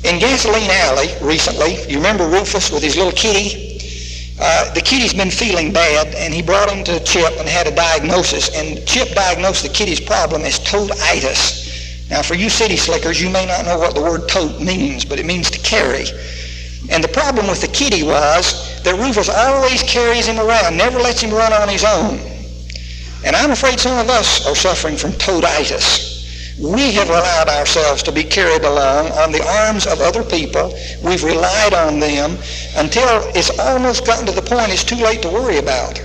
In Gasoline Alley recently, you remember Rufus with his little kitty? The kitty's been feeling bad, and he brought him to Chip and had a diagnosis, and Chip diagnosed the kitty's problem as toaditis. Now, for you city slickers, you may not know what the word tote means, but it means to carry. And the problem with the kitty was that Rufus always carries him around, never lets him run on his own. And I'm afraid some of us are suffering from toaditis. We have allowed ourselves to be carried along on the arms of other people. We've relied on them until it's almost gotten to the point it's too late to worry about.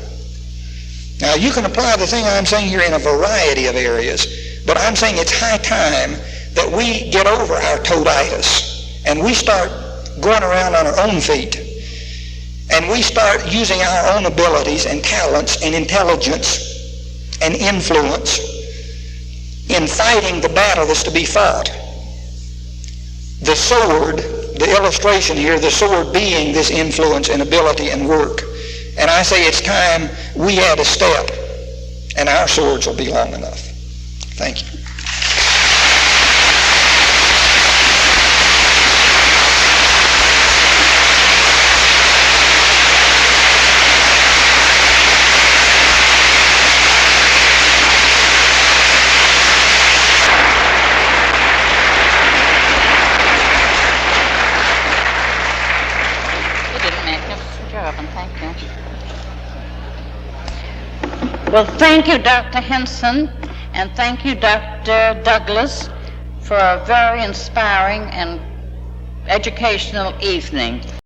Now, you can apply the thing I'm saying here in a variety of areas, but I'm saying it's high time that we get over our toaditis and we start going around on our own feet and we start using our own abilities and talents and intelligence and influence in fighting the battle that's to be fought. The sword, the illustration here, the sword being this influence and ability and work. And I say it's time we add a step and our swords will be long enough. Thank you. Well, thank you, Dr. Henson, and thank you, Dr. Douglas, for a very inspiring and educational evening.